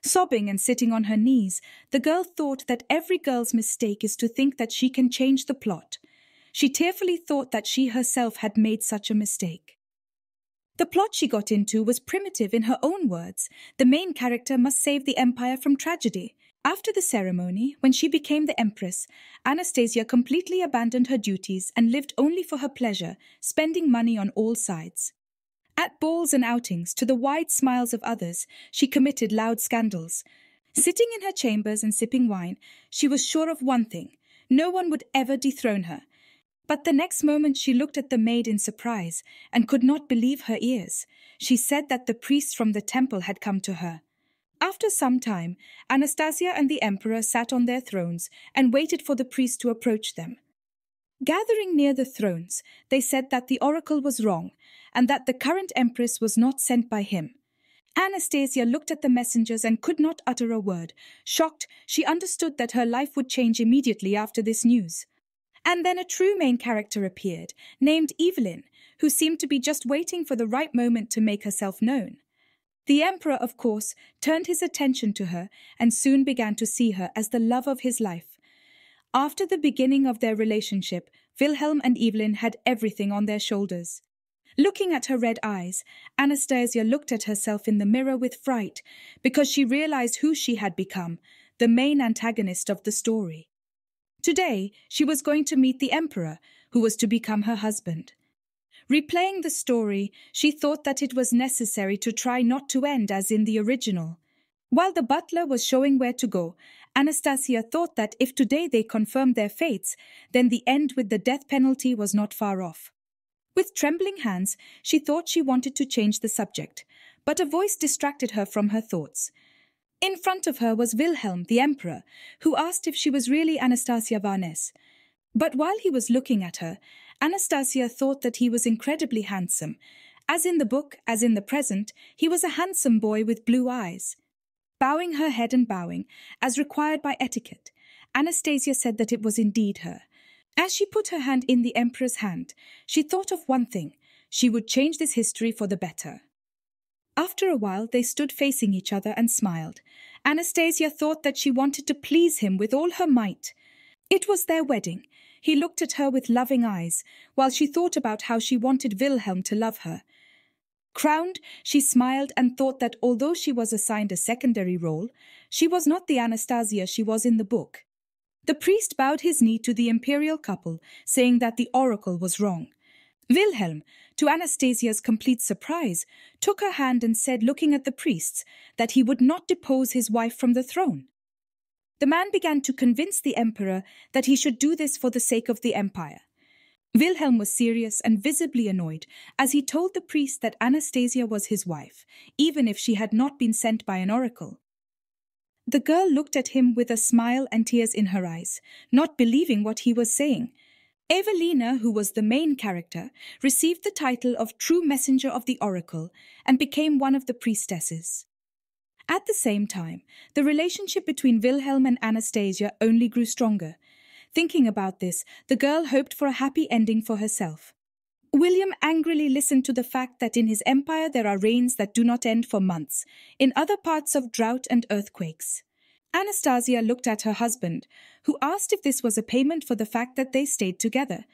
Sobbing and sitting on her knees, the girl thought that every girl's mistake is to think that she can change the plot. She tearfully thought that she herself had made such a mistake. The plot she got into was primitive in her own words. The main character must save the empire from tragedy. After the ceremony, when she became the empress, Anastasia completely abandoned her duties and lived only for her pleasure, spending money on all sides. At balls and outings, to the wide smiles of others, she committed loud scandals. Sitting in her chambers and sipping wine, she was sure of one thing: no one would ever dethrone her. But the next moment she looked at the maid in surprise and could not believe her ears. She said that the priests from the temple had come to her. After some time, Anastasia and the emperor sat on their thrones and waited for the priests to approach them. Gathering near the thrones, they said that the oracle was wrong and that the current empress was not sent by him. Anastasia looked at the messengers and could not utter a word. Shocked, she understood that her life would change immediately after this news. And then a true main character appeared, named Evelyn, who seemed to be just waiting for the right moment to make herself known. The emperor, of course, turned his attention to her and soon began to see her as the love of his life. After the beginning of their relationship, Wilhelm and Evelyn had everything on their shoulders. Looking at her red eyes, Anastasia looked at herself in the mirror with fright because she realized who she had become, the main antagonist of the story. Today, she was going to meet the emperor, who was to become her husband. Replaying the story, she thought that it was necessary to try not to end as in the original. While the butler was showing where to go, Anastasia thought that if today they confirmed their fates, then the end with the death penalty was not far off. With trembling hands, she thought she wanted to change the subject, but a voice distracted her from her thoughts. In front of her was Wilhelm, the emperor, who asked if she was really Anastasia Varnez. But while he was looking at her, Anastasia thought that he was incredibly handsome. As in the book, as in the present, he was a handsome boy with blue eyes. Bowing her head and bowing, as required by etiquette, Anastasia said that it was indeed her. As she put her hand in the emperor's hand, she thought of one thing: she would change this history for the better. After a while, they stood facing each other and smiled. Anastasia thought that she wanted to please him with all her might. It was their wedding. He looked at her with loving eyes, while she thought about how she wanted Wilhelm to love her. Crowned, she smiled and thought that although she was assigned a secondary role, she was not the Anastasia she was in the book. The priest bowed his knee to the imperial couple, saying that the oracle was wrong. Wilhelm, to Anastasia's complete surprise, took her hand and said, looking at the priests, that he would not depose his wife from the throne. The man began to convince the emperor that he should do this for the sake of the empire. Wilhelm was serious and visibly annoyed as he told the priest that Anastasia was his wife, even if she had not been sent by an oracle. The girl looked at him with a smile and tears in her eyes, not believing what he was saying. Evelina, who was the main character, received the title of True Messenger of the Oracle and became one of the priestesses. At the same time, the relationship between Wilhelm and Anastasia only grew stronger. Thinking about this, the girl hoped for a happy ending for herself. William angrily listened to the fact that in his empire there are rains that do not end for months, in other parts of drought and earthquakes. Anastasia looked at her husband, who asked if this was a payment for the fact that they stayed together.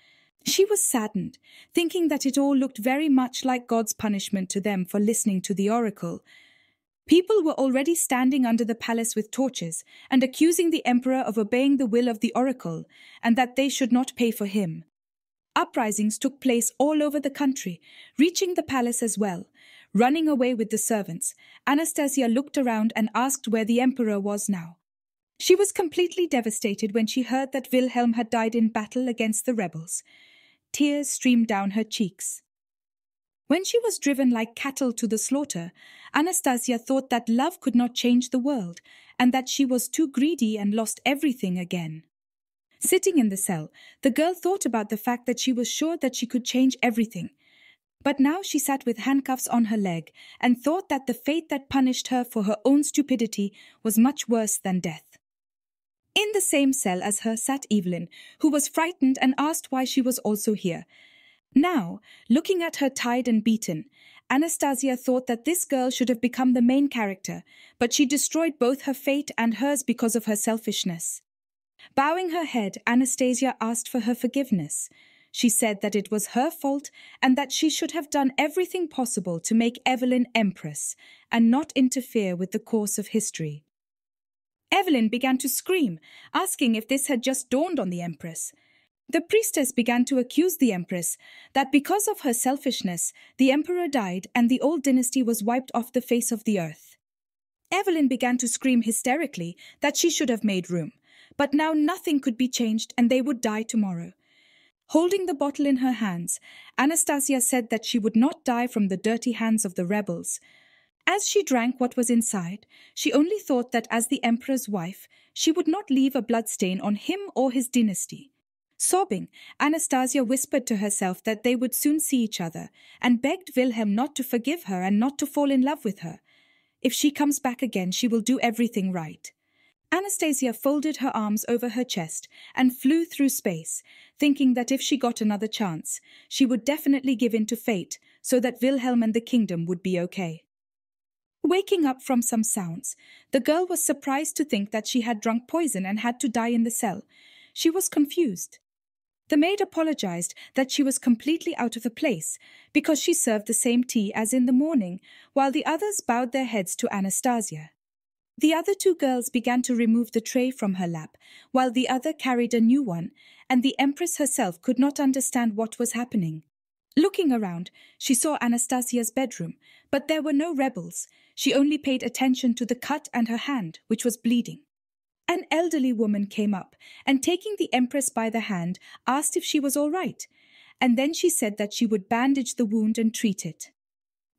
She was saddened, thinking that it all looked very much like God's punishment to them for listening to the oracle. People were already standing under the palace with torches and accusing the emperor of obeying the will of the oracle and that they should not pay for him. Uprisings took place all over the country, reaching the palace as well. Running away with the servants, Anastasia looked around and asked where the emperor was now. She was completely devastated when she heard that Wilhelm had died in battle against the rebels. Tears streamed down her cheeks. When she was driven like cattle to the slaughter, Anastasia thought that love could not change the world and that she was too greedy and lost everything again. Sitting in the cell, the girl thought about the fact that she was sure that she could change everything. But now she sat with handcuffs on her leg and thought that the fate that punished her for her own stupidity was much worse than death. In the same cell as her sat Evelyn, who was frightened and asked why she was also here. Now, looking at her tired and beaten, Anastasia thought that this girl should have become the main character, but she destroyed both her fate and hers because of her selfishness. Bowing her head, Anastasia asked for her forgiveness. She said that it was her fault and that she should have done everything possible to make Evelyn empress and not interfere with the course of history. Evelyn began to scream, asking if this had just dawned on the empress. The priestess began to accuse the empress that because of her selfishness, the emperor died and the old dynasty was wiped off the face of the earth. Evelyn began to scream hysterically that she should have made room, but now nothing could be changed and they would die tomorrow. Holding the bottle in her hands, Anastasia said that she would not die from the dirty hands of the rebels. As she drank what was inside, she only thought that as the emperor's wife, she would not leave a bloodstain on him or his dynasty. Sobbing, Anastasia whispered to herself that they would soon see each other and begged Wilhelm not to forgive her and not to fall in love with her. If she comes back again, she will do everything right. Anastasia folded her arms over her chest and flew through space, thinking that if she got another chance, she would definitely give in to fate so that Wilhelm and the kingdom would be okay. Waking up from some sounds, the girl was surprised to think that she had drunk poison and had to die in the cell. She was confused. The maid apologized that she was completely out of the place because she served the same tea as in the morning, while the others bowed their heads to Anastasia. The other two girls began to remove the tray from her lap, while the other carried a new one, and the empress herself could not understand what was happening. Looking around, she saw Anastasia's bedroom, but there were no rebels. She only paid attention to the cut and her hand, which was bleeding. An elderly woman came up, and taking the empress by the hand, asked if she was all right, and then she said that she would bandage the wound and treat it.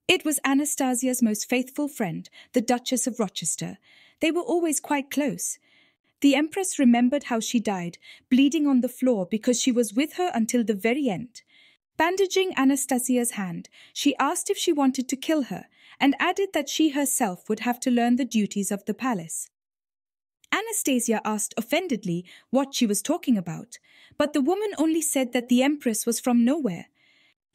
It was Anastasia's most faithful friend, the Duchess of Rochester. They were always quite close. The empress remembered how she died, bleeding on the floor because she was with her until the very end. Bandaging Anastasia's hand, she asked if she wanted to kill her, and added that she herself would have to learn the duties of the palace. Anastasia asked offendedly what she was talking about, but the woman only said that the empress was from nowhere.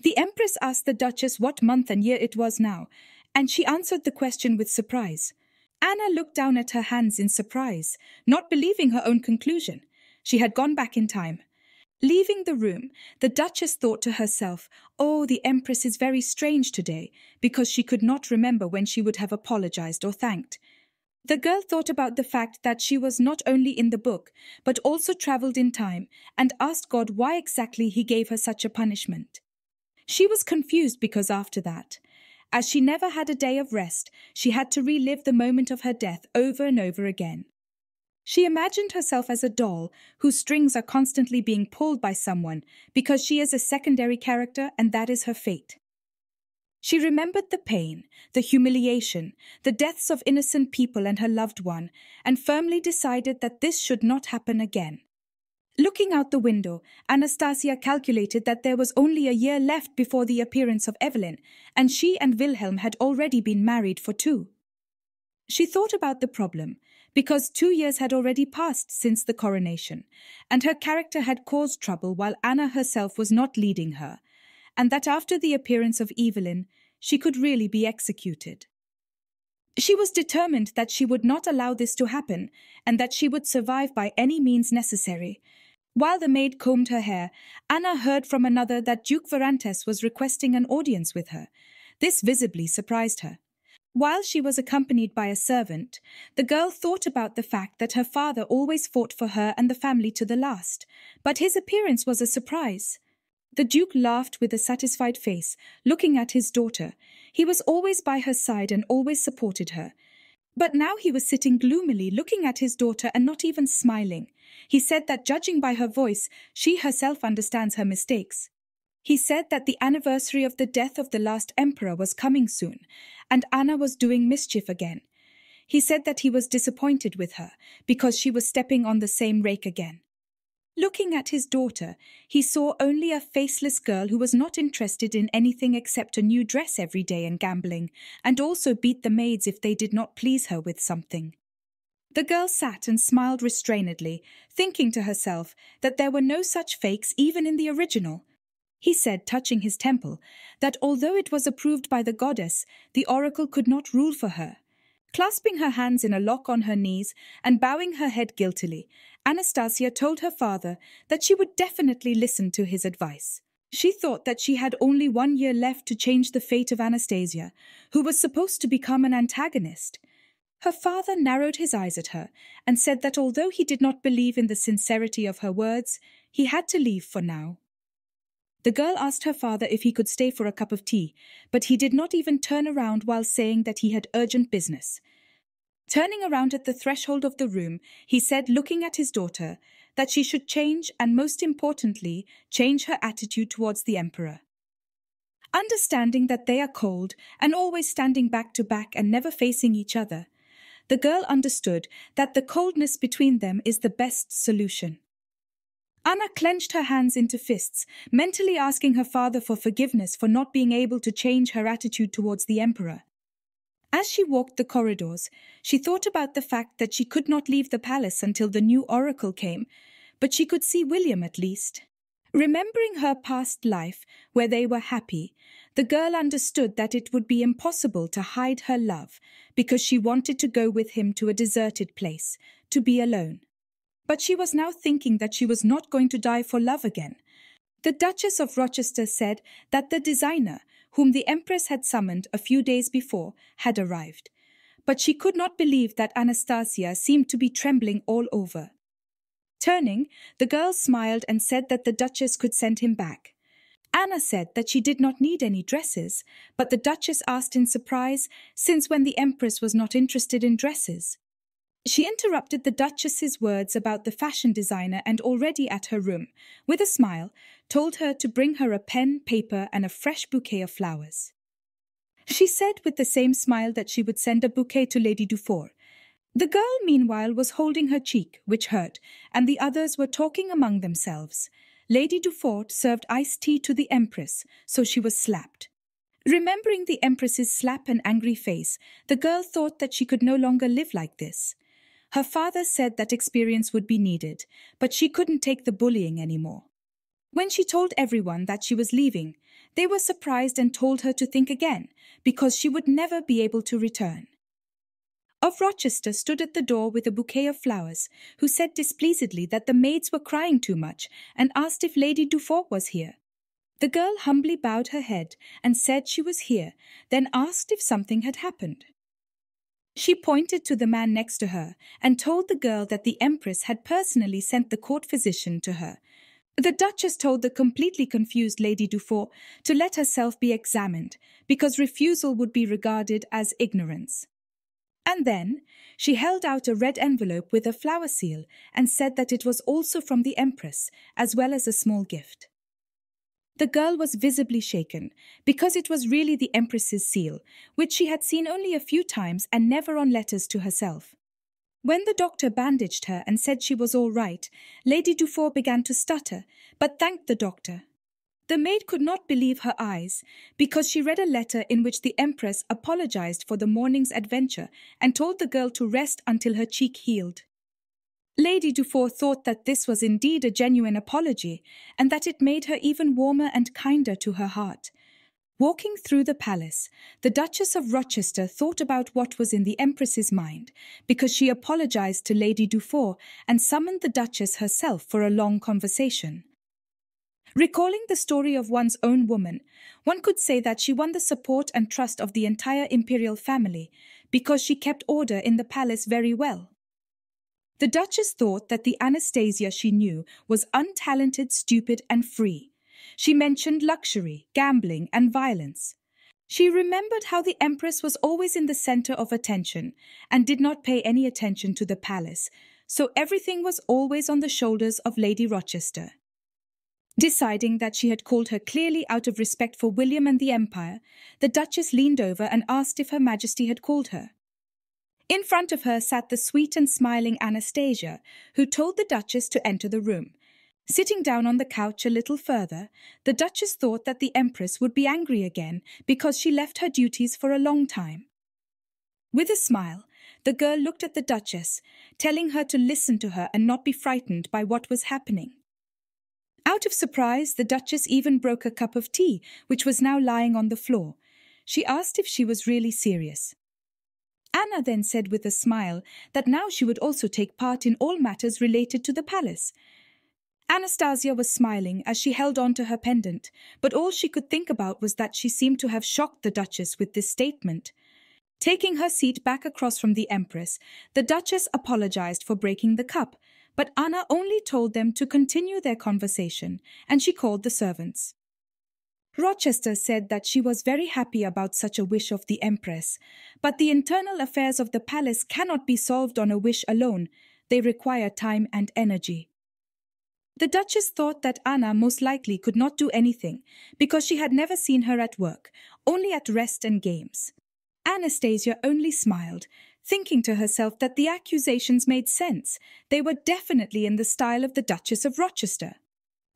The empress asked the duchess what month and year it was now, and she answered the question with surprise. Anna looked down at her hands in surprise, not believing her own conclusion. She had gone back in time. Leaving the room, the duchess thought to herself, "Oh, the empress is very strange today," because she could not remember when she would have apologized or thanked. The girl thought about the fact that she was not only in the book, but also traveled in time, and asked God why exactly he gave her such a punishment. She was confused because after that, as she never had a day of rest, she had to relive the moment of her death over and over again. She imagined herself as a doll whose strings are constantly being pulled by someone because she is a secondary character and that is her fate. She remembered the pain, the humiliation, the deaths of innocent people and her loved one, and firmly decided that this should not happen again. Looking out the window, Anastasia calculated that there was only a year left before the appearance of Evelyn, and she and Wilhelm had already been married for 2. She thought about the problem, because 2 years had already passed since the coronation, and her character had caused trouble while Anna herself was not leading her, and that after the appearance of Evelyn, she could really be executed. She was determined that she would not allow this to happen, and that she would survive by any means necessary. While the maid combed her hair, Anna heard from another that Duke Varantes was requesting an audience with her. This visibly surprised her. While she was accompanied by a servant, the girl thought about the fact that her father always fought for her and the family to the last, but his appearance was a surprise. The Duke laughed with a satisfied face, looking at his daughter. He was always by her side and always supported her. But now he was sitting gloomily, looking at his daughter and not even smiling. He said that judging by her voice, she herself understands her mistakes. He said that the anniversary of the death of the last emperor was coming soon, and Anna was doing mischief again. He said that he was disappointed with her, because she was stepping on the same rake again. Looking at his daughter, he saw only a faceless girl who was not interested in anything except a new dress every day and gambling, and also beat the maids if they did not please her with something. The girl sat and smiled restrainedly, thinking to herself that there were no such fakes even in the original. He said, touching his temple, that although it was approved by the goddess, the oracle could not rule for her. Clasping her hands in a lock on her knees and bowing her head guiltily, Anastasia told her father that she would definitely listen to his advice. She thought that she had only 1 year left to change the fate of Anastasia, who was supposed to become an antagonist. Her father narrowed his eyes at her and said that although he did not believe in the sincerity of her words, he had to leave for now. The girl asked her father if he could stay for a cup of tea, but he did not even turn around while saying that he had urgent business. Turning around at the threshold of the room, he said, looking at his daughter, that she should change and, most importantly, change her attitude towards the emperor. Understanding that they are cold and always standing back to back and never facing each other, the girl understood that the coldness between them is the best solution. Anna clenched her hands into fists, mentally asking her father for forgiveness for not being able to change her attitude towards the emperor. As she walked the corridors, she thought about the fact that she could not leave the palace until the new oracle came, but she could see William at least. Remembering her past life, where they were happy, the girl understood that it would be impossible to hide her love because she wanted to go with him to a deserted place, to be alone. But she was now thinking that she was not going to die for love again. The Duchess of Rochester said that the designer, whom the Empress had summoned a few days before, had arrived. But she could not believe that Anastasia seemed to be trembling all over. Turning, the girl smiled and said that the Duchess could send him back. Anna said that she did not need any dresses, but the Duchess asked in surprise, since when the Empress was not interested in dresses. She interrupted the Duchess's words about the fashion designer and already at her room, with a smile, told her to bring her a pen, paper, and a fresh bouquet of flowers. She said with the same smile that she would send a bouquet to Lady Dufour. The girl, meanwhile, was holding her cheek, which hurt, and the others were talking among themselves. Lady Dufour served iced tea to the Empress, so she was slapped. Remembering the Empress's slap and angry face, the girl thought that she could no longer live like this. Her father said that experience would be needed, but she couldn't take the bullying anymore. When she told everyone that she was leaving, they were surprised and told her to think again, because she would never be able to return. Of Rochester stood at the door with a bouquet of flowers, who said displeasedly that the maids were crying too much and asked if Lady Dufour was here. The girl humbly bowed her head and said she was here, then asked if something had happened. She pointed to the man next to her and told the girl that the Empress had personally sent the court physician to her. The Duchess told the completely confused Lady Dufour to let herself be examined, because refusal would be regarded as ignorance. And then she held out a red envelope with a flower seal and said that it was also from the Empress, as well as a small gift. The girl was visibly shaken, because it was really the Empress's seal, which she had seen only a few times and never on letters to herself. When the doctor bandaged her and said she was all right, Lady Dufour began to stutter, but thanked the doctor. The maid could not believe her eyes, because she read a letter in which the Empress apologized for the morning's adventure and told the girl to rest until her cheek healed. Lady Dufour thought that this was indeed a genuine apology, and that it made her even warmer and kinder to her heart. Walking through the palace, the Duchess of Rochester thought about what was in the Empress's mind, because she apologized to Lady Dufour and summoned the Duchess herself for a long conversation. Recalling the story of one's own woman, one could say that she won the support and trust of the entire imperial family, because she kept order in the palace very well. The Duchess thought that the Anastasia she knew was untalented, stupid, and free. She mentioned luxury, gambling, and violence. She remembered how the Empress was always in the center of attention and did not pay any attention to the palace, so everything was always on the shoulders of Lady Rochester. Deciding that she had called her clearly out of respect for William and the Empire, the Duchess leaned over and asked if Her Majesty had called her. In front of her sat the sweet and smiling Anastasia, who told the Duchess to enter the room. Sitting down on the couch a little further, the Duchess thought that the Empress would be angry again because she left her duties for a long time. With a smile, the girl looked at the Duchess, telling her to listen to her and not be frightened by what was happening. Out of surprise, the Duchess even broke a cup of tea, which was now lying on the floor. She asked if she was really serious. Anna then said with a smile that now she would also take part in all matters related to the palace. Anastasia was smiling as she held on to her pendant, but all she could think about was that she seemed to have shocked the Duchess with this statement. Taking her seat back across from the Empress, the Duchess apologized for breaking the cup, but Anna only told them to continue their conversation, and she called the servants. Rochester said that she was very happy about such a wish of the Empress, but the internal affairs of the palace cannot be solved on a wish alone. They require time and energy. The Duchess thought that Anna most likely could not do anything because she had never seen her at work, only at rest and games. Anastasia only smiled, thinking to herself that the accusations made sense. They were definitely in the style of the Duchess of Rochester.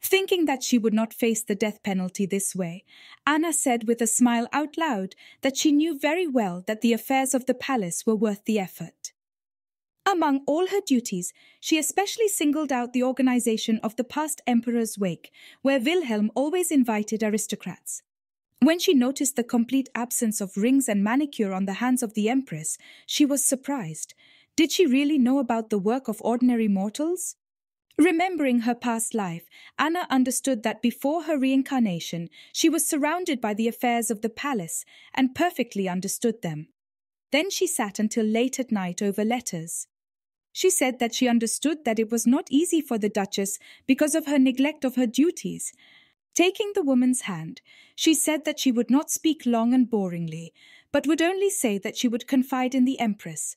Thinking that she would not face the death penalty this way, Anna said with a smile out loud that she knew very well that the affairs of the palace were worth the effort. Among all her duties, she especially singled out the organization of the past emperor's wake, where Wilhelm always invited aristocrats. When she noticed the complete absence of rings and manicure on the hands of the Empress, she was surprised. Did she really know about the work of ordinary mortals? Remembering her past life, Anna understood that before her reincarnation, she was surrounded by the affairs of the palace and perfectly understood them. Then she sat until late at night over letters. She said that she understood that it was not easy for the Duchess because of her neglect of her duties. Taking the woman's hand, she said that she would not speak long and boringly, but would only say that she would confide in the Empress.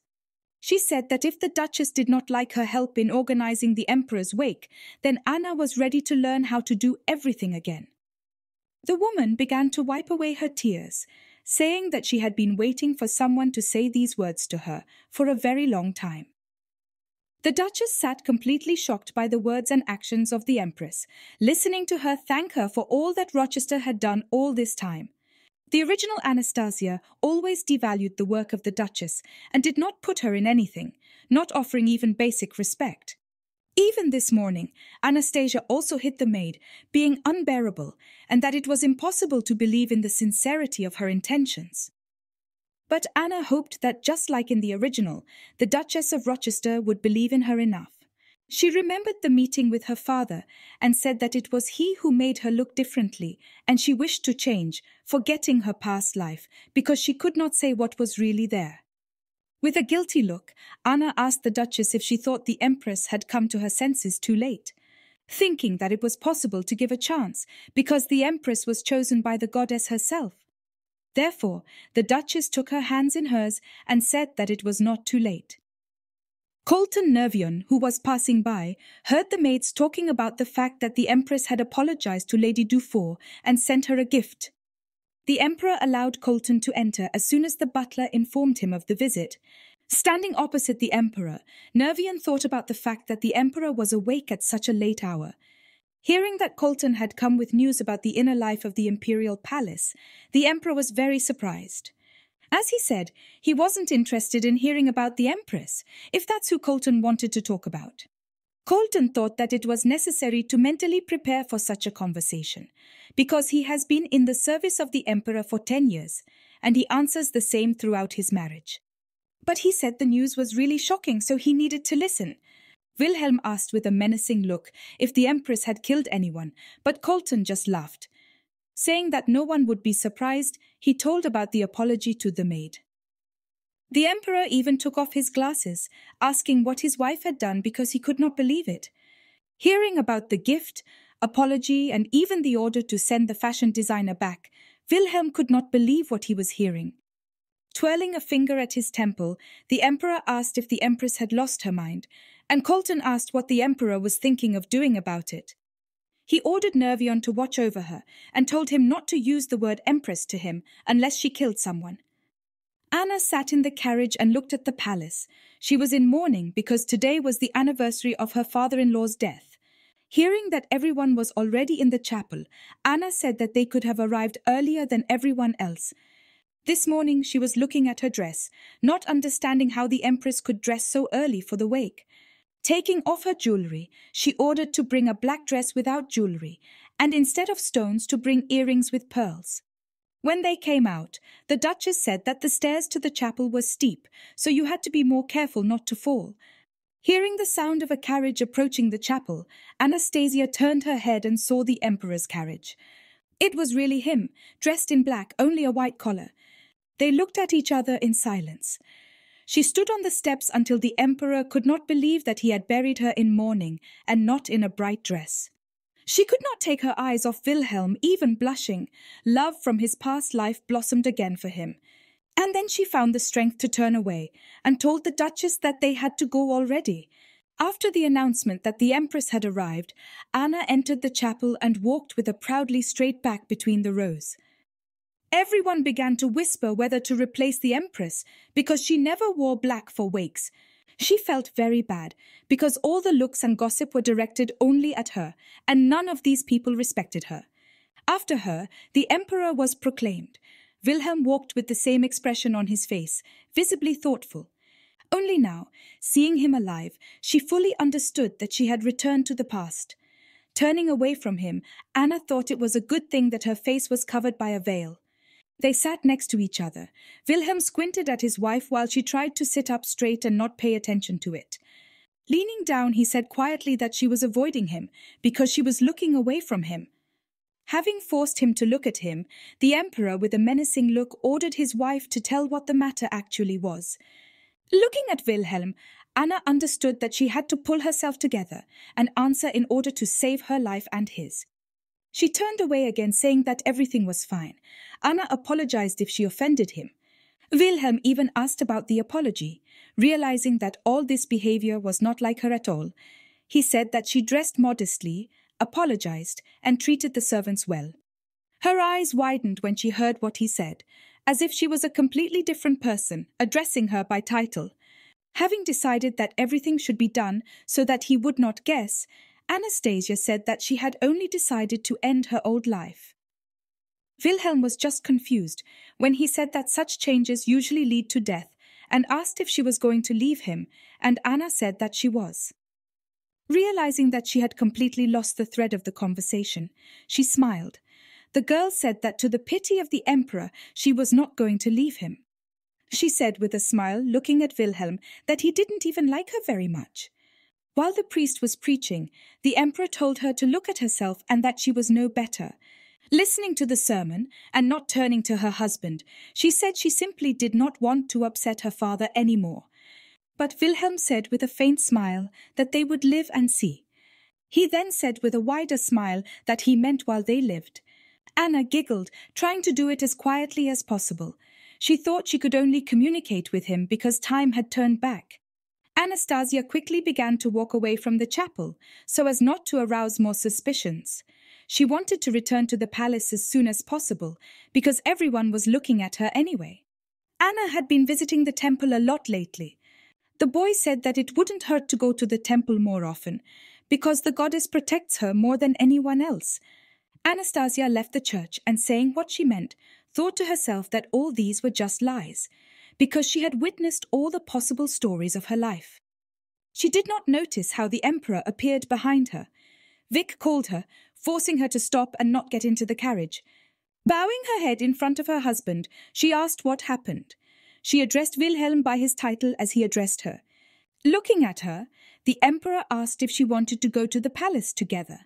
She said that if the Duchess did not like her help in organizing the Emperor's wake, then Anna was ready to learn how to do everything again. The woman began to wipe away her tears, saying that she had been waiting for someone to say these words to her for a very long time. The Duchess sat completely shocked by the words and actions of the Empress, listening to her thank her for all that Rochester had done all this time. The original Anastasia always devalued the work of the Duchess and did not put her in anything, not offering even basic respect. Even this morning, Anastasia also hit the maid, being unbearable, and that it was impossible to believe in the sincerity of her intentions. But Anna hoped that just like in the original, the Duchess of Rochester would believe in her enough. She remembered the meeting with her father and said that it was he who made her look differently, and she wished to change, forgetting her past life, because she could not say what was really there. With a guilty look, Anna asked the Duchess if she thought the Empress had come to her senses too late, thinking that it was possible to give a chance, because the Empress was chosen by the goddess herself. Therefore, the Duchess took her hands in hers and said that it was not too late. Colton Nervion, who was passing by, heard the maids talking about the fact that the Empress had apologized to Lady Dufour and sent her a gift. The Emperor allowed Colton to enter as soon as the butler informed him of the visit. Standing opposite the Emperor, Nervion thought about the fact that the Emperor was awake at such a late hour. Hearing that Colton had come with news about the inner life of the Imperial Palace, the Emperor was very surprised. As he said, he wasn't interested in hearing about the Empress, if that's who Colton wanted to talk about. Colton thought that it was necessary to mentally prepare for such a conversation, because he has been in the service of the Emperor for 10 years, and he answers the same throughout his marriage. But he said the news was really shocking, so he needed to listen. Wilhelm asked with a menacing look if the Empress had killed anyone, but Colton just laughed. Saying that no one would be surprised, he told about the apology to the maid. The Emperor even took off his glasses, asking what his wife had done because he could not believe it. Hearing about the gift, apology, and even the order to send the fashion designer back, Wilhelm could not believe what he was hearing. Twirling a finger at his temple, the Emperor asked if the Empress had lost her mind, and Colton asked what the Emperor was thinking of doing about it. He ordered Nervion to watch over her and told him not to use the word Empress to him unless she killed someone. Anna sat in the carriage and looked at the palace. She was in mourning because today was the anniversary of her father-in-law's death. Hearing that everyone was already in the chapel, Anna said that they could have arrived earlier than everyone else. This morning she was looking at her dress, not understanding how the Empress could dress so early for the wake. Taking off her jewelry, she ordered to bring a black dress without jewelry, and instead of stones to bring earrings with pearls. When they came out, the Duchess said that the stairs to the chapel were steep, so you had to be more careful not to fall. Hearing the sound of a carriage approaching the chapel, Anastasia turned her head and saw the Emperor's carriage. It was really him, dressed in black, only a white collar. They looked at each other in silence. She stood on the steps until the Emperor could not believe that he had buried her in mourning and not in a bright dress. She could not take her eyes off Wilhelm, even blushing. Love from his past life blossomed again for him. And then she found the strength to turn away and told the Duchess that they had to go already. After the announcement that the Empress had arrived, Anna entered the chapel and walked with a proudly straight back between the rows. Everyone began to whisper whether to replace the Empress because she never wore black for wakes. She felt very bad because all the looks and gossip were directed only at her, and none of these people respected her. After her, the Emperor was proclaimed. Wilhelm walked with the same expression on his face, visibly thoughtful. Only now, seeing him alive, she fully understood that she had returned to the past. Turning away from him, Anna thought it was a good thing that her face was covered by a veil. They sat next to each other. Wilhelm squinted at his wife while she tried to sit up straight and not pay attention to it. Leaning down, he said quietly that she was avoiding him because she was looking away from him. Having forced him to look at him, the Emperor, with a menacing look, ordered his wife to tell what the matter actually was. Looking at Wilhelm, Anna understood that she had to pull herself together and answer in order to save her life and his. She turned away again, saying that everything was fine. Anna apologized if she offended him. Wilhelm even asked about the apology. Realizing that all this behavior was not like her at all, he said that she dressed modestly, apologized, and treated the servants well. Her eyes widened when she heard what he said, as if she was a completely different person, addressing her by title. Having decided that everything should be done so that he would not guess, Anastasia said that she had only decided to end her old life. Wilhelm was just confused when he said that such changes usually lead to death and asked if she was going to leave him, and Anna said that she was. Realizing that she had completely lost the thread of the conversation, she smiled. The girl said that to the pity of the Emperor, she was not going to leave him. She said with a smile, looking at Wilhelm, that he didn't even like her very much. While the priest was preaching, the Emperor told her to look at herself and that she was no better. Listening to the sermon and not turning to her husband, she said she simply did not want to upset her father anymore. But Wilhelm said with a faint smile that they would live and see. He then said with a wider smile that he meant while they lived. Anna giggled, trying to do it as quietly as possible. She thought she could only communicate with him because time had turned back. Anastasia quickly began to walk away from the chapel, so as not to arouse more suspicions. She wanted to return to the palace as soon as possible, because everyone was looking at her anyway. Anna had been visiting the temple a lot lately. The boy said that it wouldn't hurt to go to the temple more often, because the goddess protects her more than anyone else. Anastasia left the church and, saying what she meant, thought to herself that all these were just lies, because she had witnessed all the possible stories of her life. She did not notice how the Emperor appeared behind her. Vic called her, forcing her to stop and not get into the carriage. Bowing her head in front of her husband, she asked what happened. She addressed Wilhelm by his title as he addressed her. Looking at her, the Emperor asked if she wanted to go to the palace together.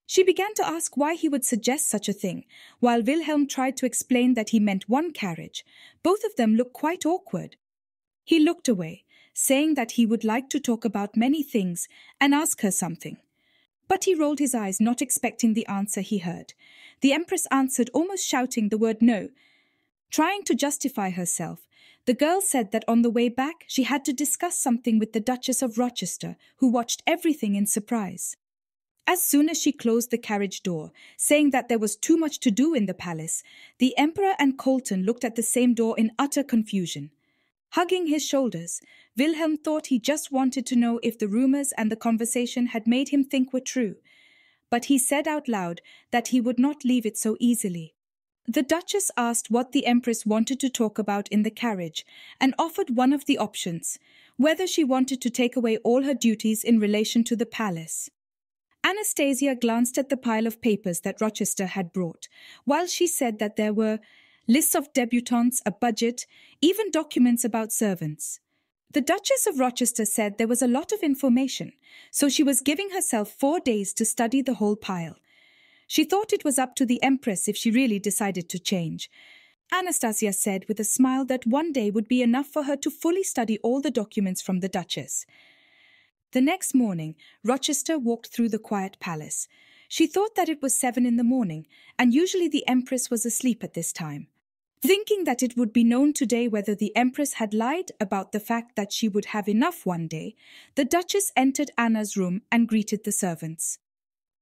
She began to ask why he would suggest such a thing, while Wilhelm tried to explain that he meant one carriage. Both of them looked quite awkward. He looked away, saying that he would like to talk about many things and ask her something. But he rolled his eyes, not expecting the answer he heard. The Empress answered, almost shouting the word no. Trying to justify herself, the girl said that on the way back she had to discuss something with the Duchess of Rochester, who watched everything in surprise. As soon as she closed the carriage door, saying that there was too much to do in the palace, the Emperor and Colton looked at the same door in utter confusion. Hugging his shoulders, Wilhelm thought he just wanted to know if the rumors and the conversation had made him think were true. But he said out loud that he would not leave it so easily. The Duchess asked what the Empress wanted to talk about in the carriage and offered one of the options. whether she wanted to take away all her duties in relation to the palace. Anastasia glanced at the pile of papers that Rochester had brought, while she said that there were lists of debutantes, a budget, even documents about servants. The Duchess of Rochester said there was a lot of information, so she was giving herself 4 days to study the whole pile. She thought it was up to the Empress if she really decided to change. Anastasia said with a smile that one day would be enough for her to fully study all the documents from the Duchess. The next morning, Rochester walked through the quiet palace. She thought that it was 7 in the morning, and usually the Empress was asleep at this time. Thinking that it would be known today whether the Empress had lied about the fact that she would have enough one day, the Duchess entered Anna's room and greeted the servants.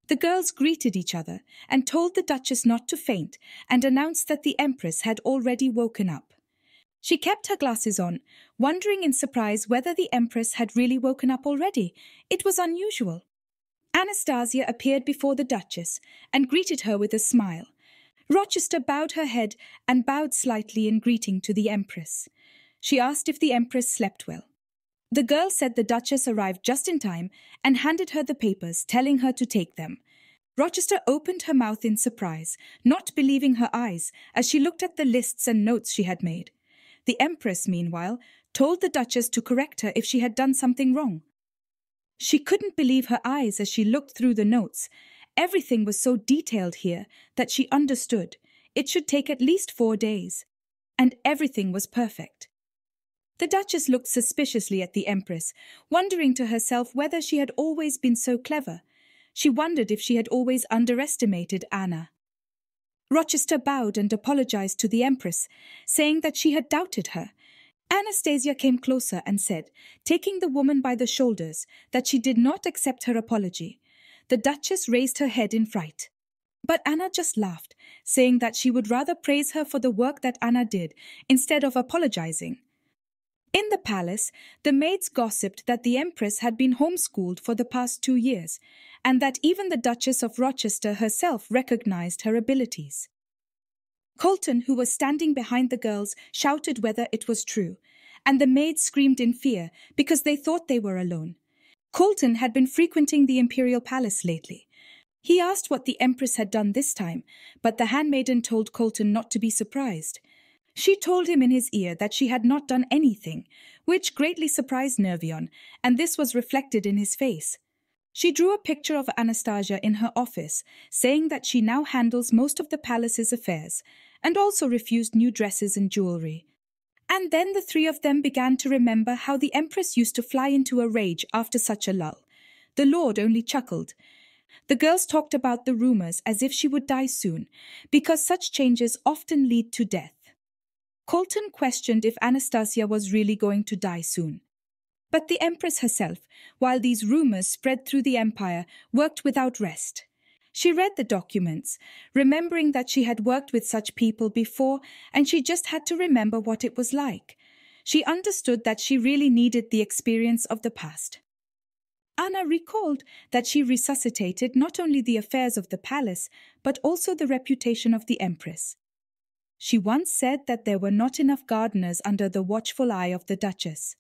The girls greeted each other and told the Duchess not to faint and announced that the Empress had already woken up. She kept her glasses on, wondering in surprise whether the Empress had really woken up already. It was unusual. Anastasia appeared before the Duchess and greeted her with a smile. Rochester bowed her head and bowed slightly in greeting to the Empress. She asked if the Empress slept well. The girl said the Duchess arrived just in time and handed her the papers, telling her to take them. Rochester opened her mouth in surprise, not believing her eyes as she looked at the lists and notes she had made. The Empress, meanwhile, told the Duchess to correct her if she had done something wrong. She couldn't believe her eyes as she looked through the notes. Everything was so detailed here that she understood it should take at least 4 days. And everything was perfect. The Duchess looked suspiciously at the Empress, wondering to herself whether she had always been so clever. She wondered if she had always underestimated Anna. Rochester bowed and apologized to the Empress, saying that she had doubted her. Anastasia came closer and said, taking the woman by the shoulders, that she did not accept her apology. The Duchess raised her head in fright. But Anna just laughed, saying that she would rather praise her for the work that Anna did instead of apologizing. In the palace, the maids gossiped that the Empress had been homeschooled for the past 2 years, and that even the Duchess of Rochester herself recognized her abilities. Colton, who was standing behind the girls, shouted whether it was true, and the maids screamed in fear because they thought they were alone. Colton had been frequenting the Imperial Palace lately. He asked what the Empress had done this time, but the handmaiden told Colton not to be surprised. She told him in his ear that she had not done anything, which greatly surprised Nervion, and this was reflected in his face. She drew a picture of Anastasia in her office, saying that she now handles most of the palace's affairs, and also refused new dresses and jewelry. And then the 3 of them began to remember how the Empress used to fly into a rage after such a lull. The Lord only chuckled. The girls talked about the rumors as if she would die soon, because such changes often lead to death. Colton questioned if Anastasia was really going to die soon. But the Empress herself, while these rumors spread through the empire, worked without rest. She read the documents, remembering that she had worked with such people before, and she just had to remember what it was like. She understood that she really needed the experience of the past. Anna recalled that she resuscitated not only the affairs of the palace, but also the reputation of the Empress. She once said that there were not enough gardeners under the watchful eye of the Duchess.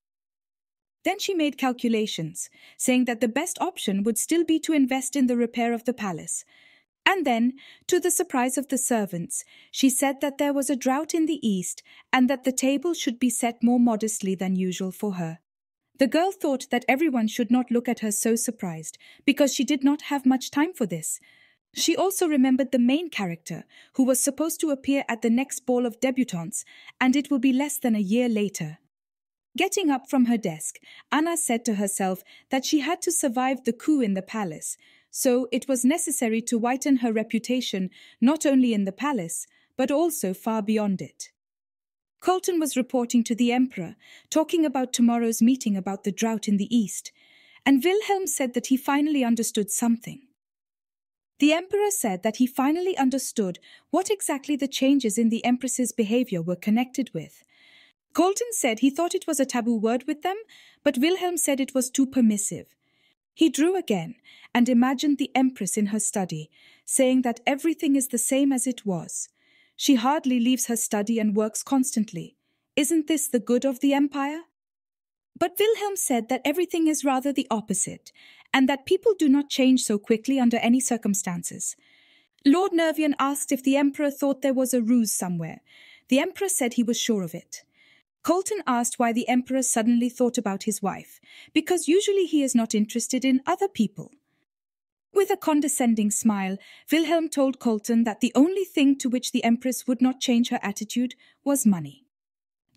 Then she made calculations, saying that the best option would still be to invest in the repair of the palace. And then, to the surprise of the servants, she said that there was a drought in the east and that the table should be set more modestly than usual for her. The girl thought that everyone should not look at her so surprised, because she did not have much time for this. She also remembered the main character, who was supposed to appear at the next ball of debutantes, and it will be less than a year later. Getting up from her desk, Anna said to herself that she had to survive the coup in the palace, so it was necessary to whiten her reputation not only in the palace, but also far beyond it. Colton was reporting to the Emperor, talking about tomorrow's meeting about the drought in the east, and Wilhelm said that he finally understood something. The Emperor said that he finally understood what exactly the changes in the Empress's behavior were connected with. Colton said he thought it was a taboo word with them, but Wilhelm said it was too permissive. He drew again and imagined the Empress in her study, saying that everything is the same as it was. She hardly leaves her study and works constantly. Isn't this the good of the empire? But Wilhelm said that everything is rather the opposite, and that people do not change so quickly under any circumstances. Lord Nervion asked if the Emperor thought there was a ruse somewhere. The Emperor said he was sure of it. Colton asked why the Emperor suddenly thought about his wife, because usually he is not interested in other people. With a condescending smile, Wilhelm told Colton that the only thing to which the Empress would not change her attitude was money.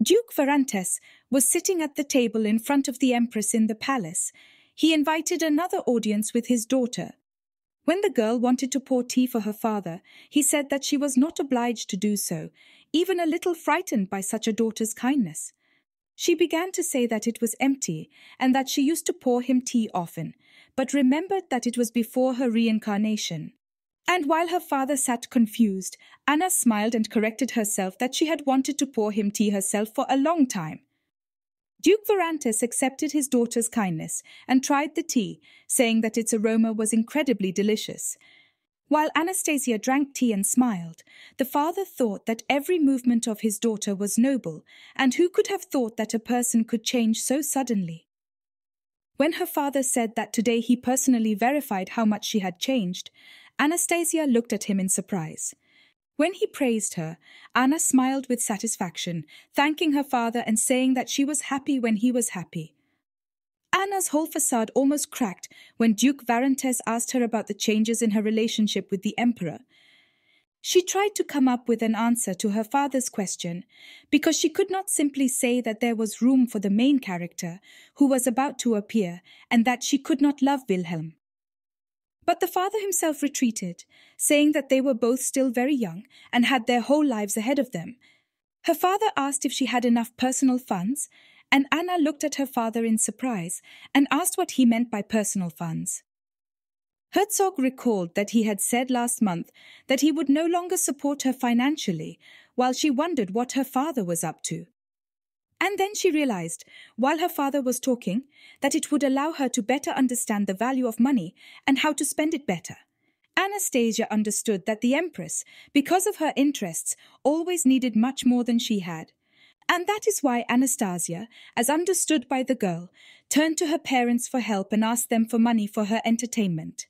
Duke Varantes was sitting at the table in front of the Empress in the palace. He invited another audience with his daughter. When the girl wanted to pour tea for her father, he said that she was not obliged to do so, even a little frightened by such a daughter's kindness. She began to say that it was empty and that she used to pour him tea often, but remembered that it was before her reincarnation. And while her father sat confused, Anna smiled and corrected herself that she had wanted to pour him tea herself for a long time. Duke Varantes accepted his daughter's kindness and tried the tea, saying that its aroma was incredibly delicious. While Anastasia drank tea and smiled, the father thought that every movement of his daughter was noble, and who could have thought that a person could change so suddenly? When her father said that today he personally verified how much she had changed, Anastasia looked at him in surprise. When he praised her, Anna smiled with satisfaction, thanking her father and saying that she was happy when he was happy. Anna's whole facade almost cracked when Duke Varantes asked her about the changes in her relationship with the Emperor. She tried to come up with an answer to her father's question, because she could not simply say that there was room for the main character, who was about to appear, and that she could not love Wilhelm. But the father himself retreated, saying that they were both still very young and had their whole lives ahead of them. Her father asked if she had enough personal funds, and Anna looked at her father in surprise and asked what he meant by personal funds. Herzog recalled that he had said last month that he would no longer support her financially, while she wondered what her father was up to. And then she realized, while her father was talking, that it would allow her to better understand the value of money and how to spend it better. Anastasia understood that the Empress, because of her interests, always needed much more than she had. And that is why Anastasia, as understood by the girl, turned to her parents for help and asked them for money for her entertainment.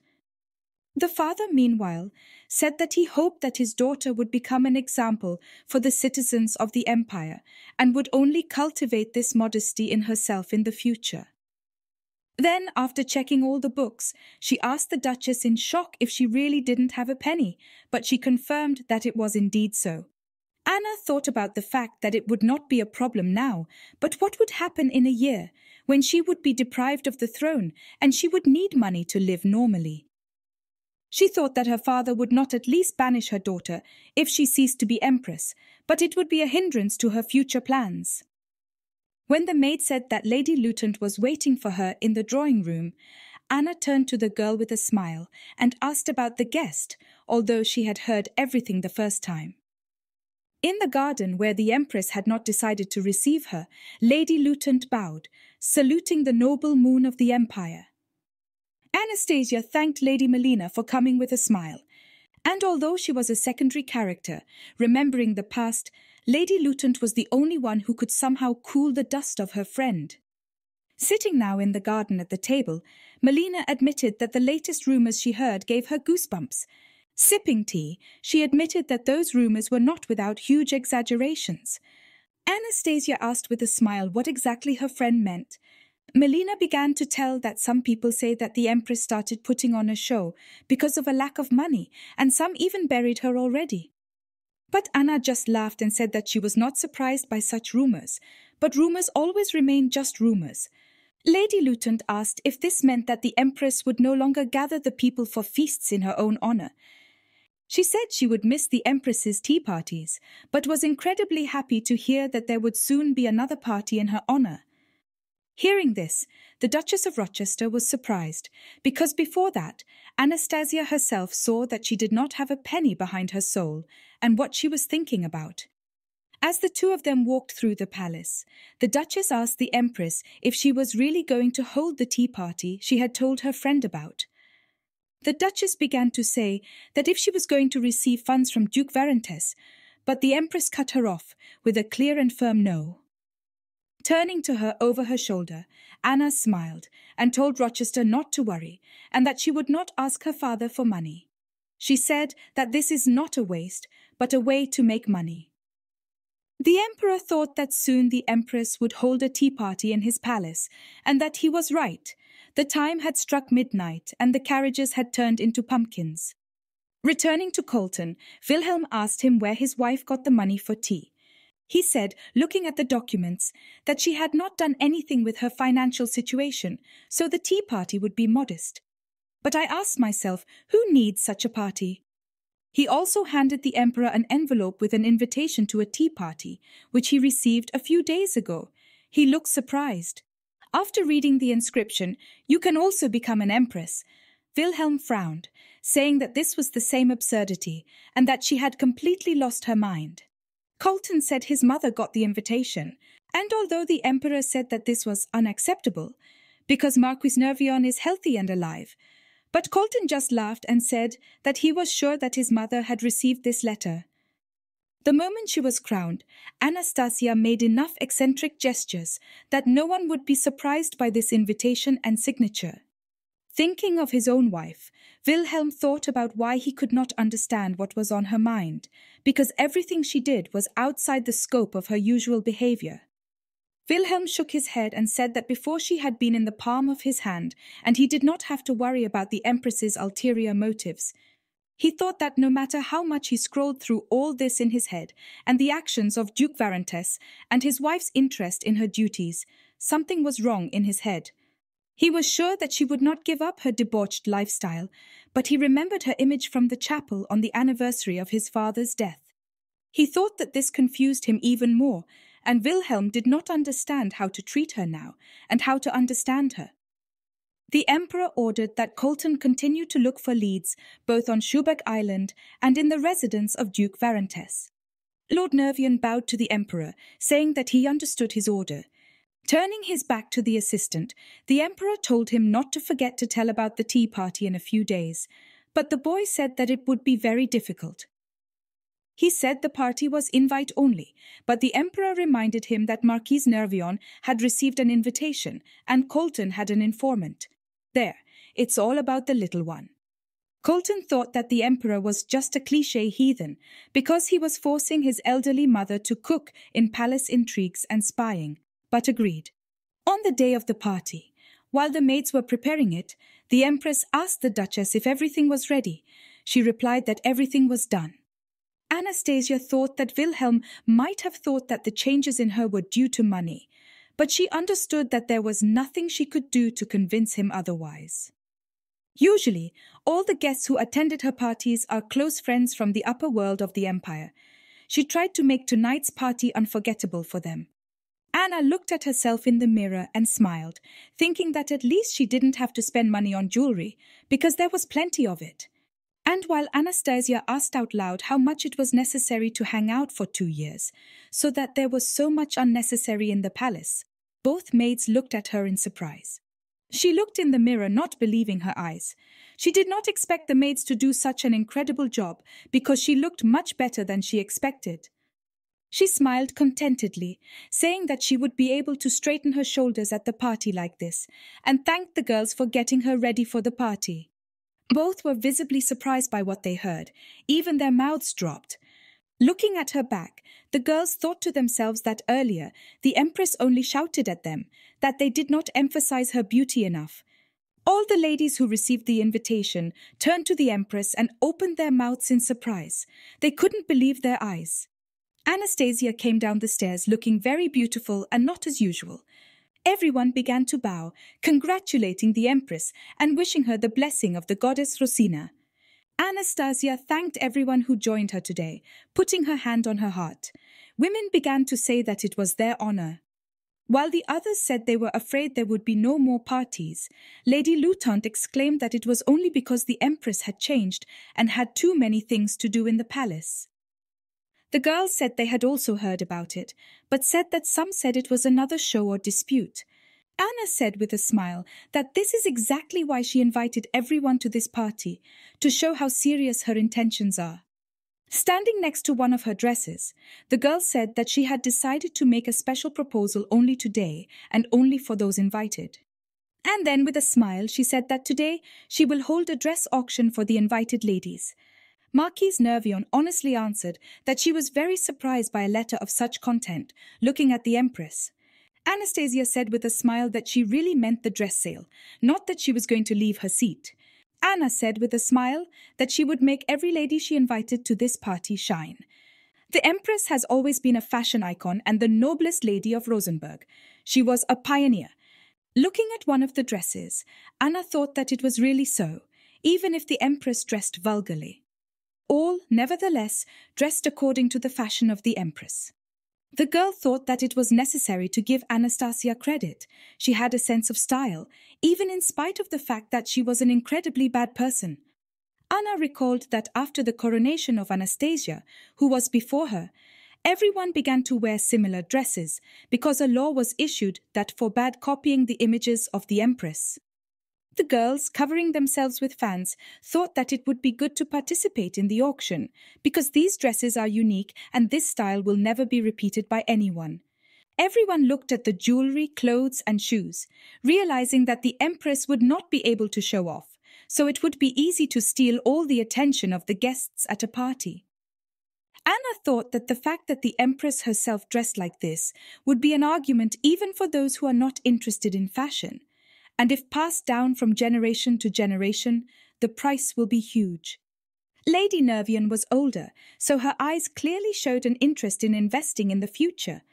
The father, meanwhile, said that he hoped that his daughter would become an example for the citizens of the empire and would only cultivate this modesty in herself in the future. Then, after checking all the books, she asked the Duchess in shock if she really didn't have a penny, but she confirmed that it was indeed so. Anna thought about the fact that it would not be a problem now, but what would happen in a year, when she would be deprived of the throne and she would need money to live normally? She thought that her father would not at least banish her daughter if she ceased to be empress, but it would be a hindrance to her future plans. When the maid said that Lady Lutant was waiting for her in the drawing room, Anna turned to the girl with a smile and asked about the guest, although she had heard everything the first time. In the garden where the Empress had not decided to receive her, Lady Lutant bowed, saluting the noble moon of the empire. Anastasia thanked Lady Melina for coming with a smile, and although she was a secondary character, remembering the past, Lady Lutant was the only one who could somehow cool the dust of her friend. Sitting now in the garden at the table, Melina admitted that the latest rumors she heard gave her goosebumps. Sipping tea, she admitted that those rumors were not without huge exaggerations. Anastasia asked with a smile what exactly her friend meant. Melina began to tell that some people say that the Empress started putting on a show because of a lack of money, and some even buried her already. But Anna just laughed and said that she was not surprised by such rumors, but rumors always remain just rumors. Lady Lutant asked if this meant that the Empress would no longer gather the people for feasts in her own honor. She said she would miss the Empress's tea parties, but was incredibly happy to hear that there would soon be another party in her honor. Hearing this, the Duchess of Rochester was surprised, because before that, Anastasia herself saw that she did not have a penny behind her soul and what she was thinking about. As the two of them walked through the palace, the Duchess asked the Empress if she was really going to hold the tea party she had told her friend about. The Duchess began to say that if she was going to receive funds from Duke Varantes, but the Empress cut her off with a clear and firm no. Turning to her over her shoulder, Anna smiled and told Rochester not to worry and that she would not ask her father for money. She said that this is not a waste, but a way to make money. The emperor thought that soon the empress would hold a tea party in his palace, and that he was right. The time had struck midnight, and the carriages had turned into pumpkins. Returning to Colton, Wilhelm asked him where his wife got the money for tea. He said, looking at the documents, that she had not done anything with her financial situation, so the tea party would be modest. But I asked myself, who needs such a party? He also handed the emperor an envelope with an invitation to a tea party, which he received a few days ago. He looked surprised. After reading the inscription, "You can also become an empress," Wilhelm frowned, saying that this was the same absurdity and that she had completely lost her mind. Colton said his mother got the invitation, and although the emperor said that this was unacceptable, because Marquis Nervion is healthy and alive, but Colton just laughed and said that he was sure that his mother had received this letter. The moment she was crowned, Anastasia made enough eccentric gestures that no one would be surprised by this invitation and signature. Thinking of his own wife, Wilhelm thought about why he could not understand what was on her mind, because everything she did was outside the scope of her usual behavior. Wilhelm shook his head and said that before she had been in the palm of his hand, and he did not have to worry about the Empress's ulterior motives. He thought that no matter how much he scrolled through all this in his head, and the actions of Duke Varentes and his wife's interest in her duties, something was wrong in his head. He was sure that she would not give up her debauched lifestyle, but he remembered her image from the chapel on the anniversary of his father's death. He thought that this confused him even more, and Wilhelm did not understand how to treat her now, and how to understand her. The emperor ordered that Colton continue to look for leads both on Schubeck Island and in the residence of Duke Varentes. Lord Nervion bowed to the emperor, saying that he understood his order. Turning his back to the assistant, the emperor told him not to forget to tell about the tea party in a few days, but the boy said that it would be very difficult. He said the party was invite only, but the emperor reminded him that Marquis Nervion had received an invitation and Colton had an informant. There, it's all about the little one. Colton thought that the emperor was just a cliché heathen because he was forcing his elderly mother to cook in palace intrigues and spying, but agreed. On the day of the party, while the maids were preparing it, the empress asked the duchess if everything was ready. She replied that everything was done. Anastasia thought that Wilhelm might have thought that the changes in her were due to money, but she understood that there was nothing she could do to convince him otherwise. Usually, all the guests who attended her parties are close friends from the upper world of the empire. She tried to make tonight's party unforgettable for them. Anna looked at herself in the mirror and smiled, thinking that at least she didn't have to spend money on jewelry, because there was plenty of it. And while Anastasia asked out loud how much it was necessary to hang out for 2 years, so that there was so much unnecessary in the palace, both maids looked at her in surprise. She looked in the mirror, not believing her eyes. She did not expect the maids to do such an incredible job because she looked much better than she expected. She smiled contentedly, saying that she would be able to straighten her shoulders at the party like this, and thanked the girls for getting her ready for the party. Both were visibly surprised by what they heard. Even their mouths dropped. Looking at her back, the girls thought to themselves that earlier the Empress only shouted at them, that they did not emphasize her beauty enough. All the ladies who received the invitation turned to the Empress and opened their mouths in surprise. They couldn't believe their eyes. Anastasia came down the stairs looking very beautiful and not as usual. Everyone began to bow, congratulating the Empress and wishing her the blessing of the goddess Rosina. Anastasia thanked everyone who joined her today, putting her hand on her heart. Women began to say that it was their honor. While the others said they were afraid there would be no more parties, Lady Lutant exclaimed that it was only because the Empress had changed and had too many things to do in the palace. The girls said they had also heard about it, but said that some said it was another show or dispute. Anna said with a smile that this is exactly why she invited everyone to this party, to show how serious her intentions are. Standing next to one of her dresses, the girl said that she had decided to make a special proposal only today and only for those invited. And then with a smile, she said that today she will hold a dress auction for the invited ladies. Marquise Nervion honestly answered that she was very surprised by a letter of such content, looking at the Empress. Anastasia said with a smile that she really meant the dress sale, not that she was going to leave her seat. Anna said with a smile that she would make every lady she invited to this party shine. The Empress has always been a fashion icon and the noblest lady of Rosenberg. She was a pioneer. Looking at one of the dresses, Anna thought that it was really so, even if the Empress dressed vulgarly. All, nevertheless, dressed according to the fashion of the Empress. The girl thought that it was necessary to give Anastasia credit. She had a sense of style, even in spite of the fact that she was an incredibly bad person. Anna recalled that after the coronation of Anastasia, who was before her, everyone began to wear similar dresses because a law was issued that forbade copying the images of the Empress. The girls, covering themselves with fans, thought that it would be good to participate in the auction because these dresses are unique and this style will never be repeated by anyone. Everyone looked at the jewelry, clothes, and shoes, realizing that the Empress would not be able to show off, so it would be easy to steal all the attention of the guests at a party. Anna thought that the fact that the Empress herself dressed like this would be an argument even for those who are not interested in fashion. And if passed down from generation to generation, the price will be huge. Lady Nervion was older, so her eyes clearly showed an interest in investing in the future.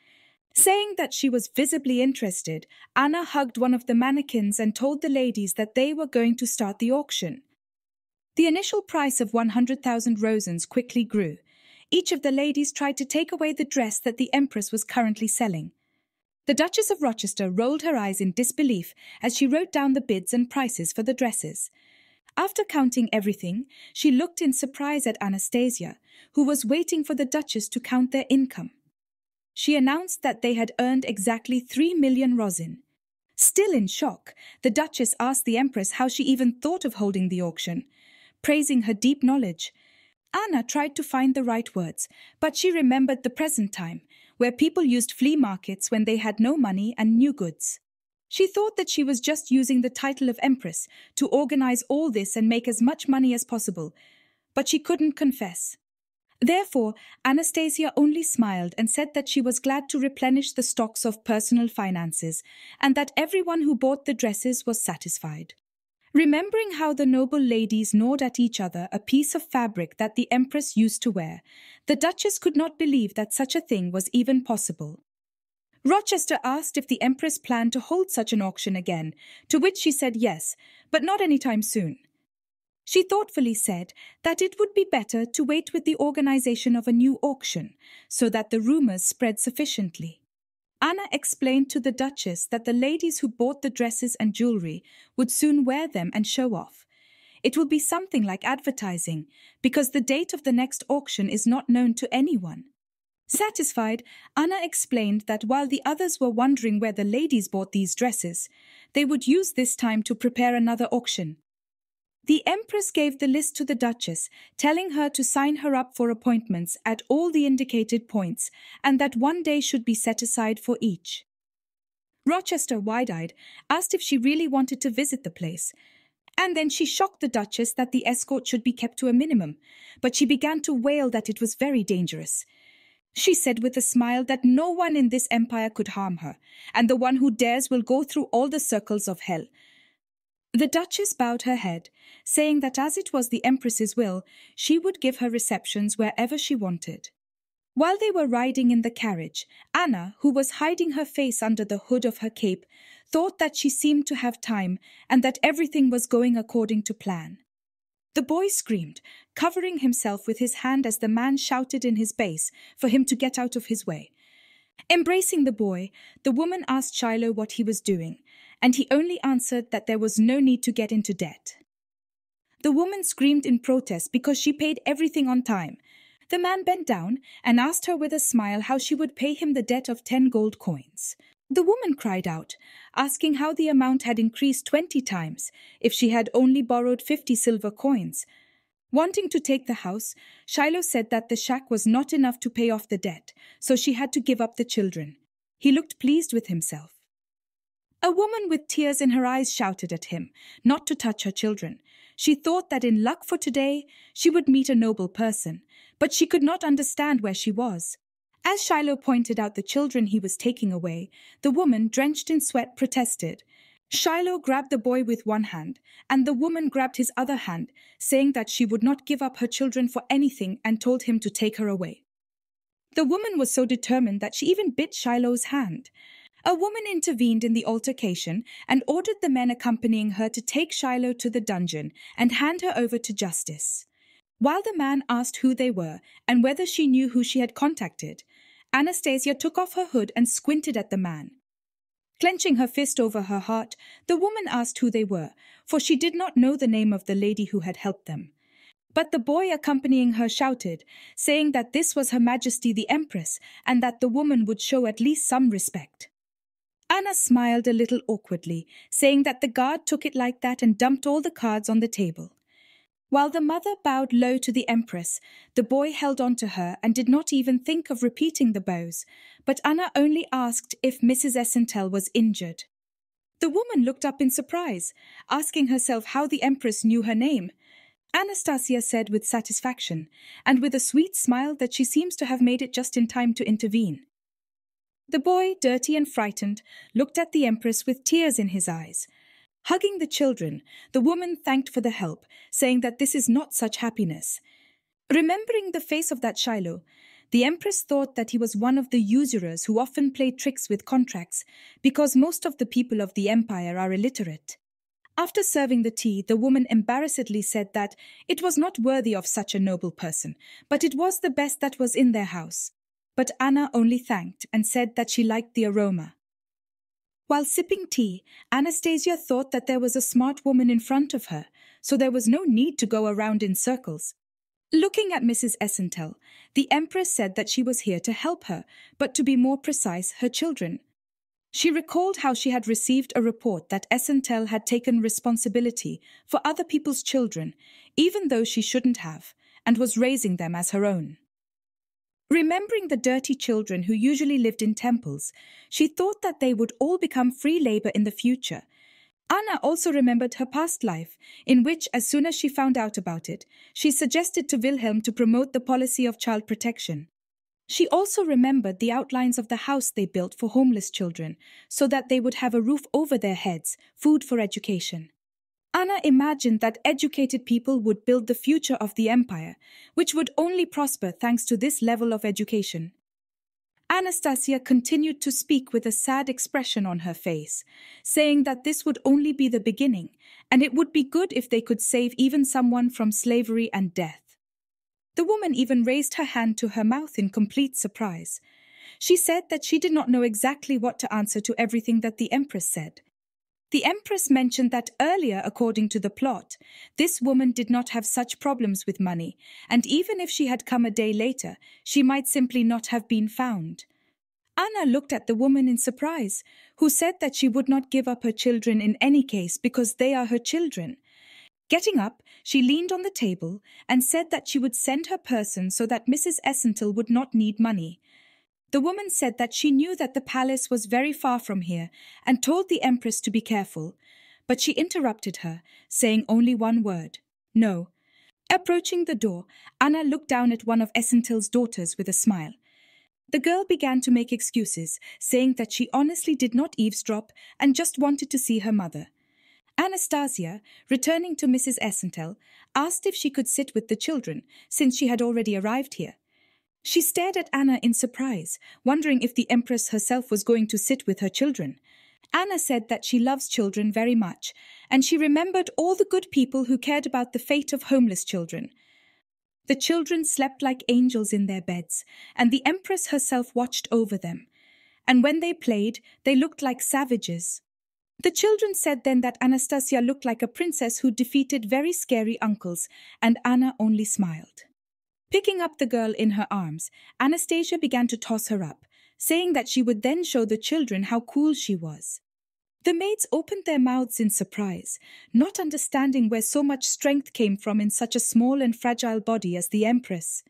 Saying that she was visibly interested, Anna hugged one of the mannequins and told the ladies that they were going to start the auction. The initial price of 100,000 rosens quickly grew. Each of the ladies tried to take away the dress that the Empress was currently selling. The Duchess of Rochester rolled her eyes in disbelief as she wrote down the bids and prices for the dresses. After counting everything, she looked in surprise at Anastasia, who was waiting for the Duchess to count their income. She announced that they had earned exactly 3 million rosin. Still in shock, the Duchess asked the Empress how she even thought of holding the auction, praising her deep knowledge. Anna tried to find the right words, but she remembered the present time, where people used flea markets when they had no money and new goods. She thought that she was just using the title of Empress to organize all this and make as much money as possible, but she couldn't confess. Therefore, Anastasia only smiled and said that she was glad to replenish the stocks of personal finances and that everyone who bought the dresses was satisfied. Remembering how the noble ladies gnawed at each other a piece of fabric that the Empress used to wear, the Duchess could not believe that such a thing was even possible. Rochester asked if the Empress planned to hold such an auction again, to which she said yes, but not any time soon. She thoughtfully said that it would be better to wait with the organization of a new auction, so that the rumors spread sufficiently. Anna explained to the Duchess that the ladies who bought the dresses and jewelry would soon wear them and show off. It will be something like advertising, because the date of the next auction is not known to anyone. Satisfied, Anna explained that while the others were wondering where the ladies bought these dresses, they would use this time to prepare another auction. The Empress gave the list to the Duchess, telling her to sign her up for appointments at all the indicated points and that one day should be set aside for each. Rochester, wide-eyed, asked if she really wanted to visit the place, and then she shocked the Duchess that the escort should be kept to a minimum, but she began to wail that it was very dangerous. She said with a smile that no one in this empire could harm her, and the one who dares will go through all the circles of hell. The Duchess bowed her head, saying that as it was the Empress's will, she would give her receptions wherever she wanted. While they were riding in the carriage, Anna, who was hiding her face under the hood of her cape, thought that she seemed to have time and that everything was going according to plan. The boy screamed, covering himself with his hand as the man shouted in his bass for him to get out of his way. Embracing the boy, the woman asked Shiloh what he was doing, and he only answered that there was no need to get into debt. The woman screamed in protest because she paid everything on time. The man bent down and asked her with a smile how she would pay him the debt of 10 gold coins. The woman cried out, asking how the amount had increased 20 times if she had only borrowed 50 silver coins. Wanting to take the house, Shiloh said that the shack was not enough to pay off the debt, so she had to give up the children. He looked pleased with himself. A woman with tears in her eyes shouted at him not to touch her children. She thought that in luck for today, she would meet a noble person, but she could not understand where she was. As Shiloh pointed out the children he was taking away, the woman, drenched in sweat, protested. Shiloh grabbed the boy with one hand, and the woman grabbed his other hand, saying that she would not give up her children for anything and told him to take her away. The woman was so determined that she even bit Shiloh's hand. A woman intervened in the altercation and ordered the men accompanying her to take Shiloh to the dungeon and hand her over to justice. While the man asked who they were and whether she knew who she had contacted, Anastasia took off her hood and squinted at the man. Clenching her fist over her heart, the woman asked who they were, for she did not know the name of the lady who had helped them. But the boy accompanying her shouted, saying that this was Her Majesty the Empress and that the woman would show at least some respect. Anna smiled a little awkwardly, saying that the guard took it like that and dumped all the cards on the table. While the mother bowed low to the Empress, the boy held on to her and did not even think of repeating the bows, but Anna only asked if Mrs. Essentel was injured. The woman looked up in surprise, asking herself how the Empress knew her name. Anastasia said with satisfaction, and with a sweet smile, that she seems to have made it just in time to intervene. The boy, dirty and frightened, looked at the Empress with tears in his eyes. Hugging the children, the woman thanked for the help, saying that this is not such happiness. Remembering the face of that Shiloh, the Empress thought that he was one of the usurers who often play tricks with contracts, because most of the people of the empire are illiterate. After serving the tea, the woman embarrassedly said that it was not worthy of such a noble person, but it was the best that was in their house. But Anna only thanked and said that she liked the aroma. While sipping tea, Anastasia thought that there was a smart woman in front of her, so there was no need to go around in circles. Looking at Mrs. Essentel, the Empress said that she was here to help her, but to be more precise, her children. She recalled how she had received a report that Essentel had taken responsibility for other people's children, even though she shouldn't have, and was raising them as her own. Remembering the dirty children who usually lived in temples, she thought that they would all become free labor in the future. Anna also remembered her past life, in which, as soon as she found out about it, she suggested to Wilhelm to promote the policy of child protection. She also remembered the outlines of the house they built for homeless children, so that they would have a roof over their heads, food for education. Anna imagined that educated people would build the future of the empire, which would only prosper thanks to this level of education. Anastasia continued to speak with a sad expression on her face, saying that this would only be the beginning, and it would be good if they could save even someone from slavery and death. The woman even raised her hand to her mouth in complete surprise. She said that she did not know exactly what to answer to everything that the Empress said. The Empress mentioned that earlier, according to the plot, this woman did not have such problems with money, and even if she had come a day later, she might simply not have been found. Anna looked at the woman in surprise, who said that she would not give up her children in any case because they are her children. Getting up, she leaned on the table and said that she would send her person so that Mrs. Essentel would not need money. The woman said that she knew that the palace was very far from here and told the Empress to be careful, but she interrupted her, saying only one word, "No." Approaching the door, Anna looked down at one of Essentel's daughters with a smile. The girl began to make excuses, saying that she honestly did not eavesdrop and just wanted to see her mother. Anastasia, returning to Mrs. Essentel, asked if she could sit with the children, since she had already arrived here. She stared at Anna in surprise, wondering if the Empress herself was going to sit with her children. Anna said that she loves children very much, and she remembered all the good people who cared about the fate of homeless children. The children slept like angels in their beds, and the Empress herself watched over them. And when they played, they looked like savages. The children said then that Anastasia looked like a princess who defeated very scary uncles, and Anna only smiled. Picking up the girl in her arms, Anastasia began to toss her up, saying that she would then show the children how cool she was. The maids opened their mouths in surprise, not understanding where so much strength came from in such a small and fragile body as the Empress.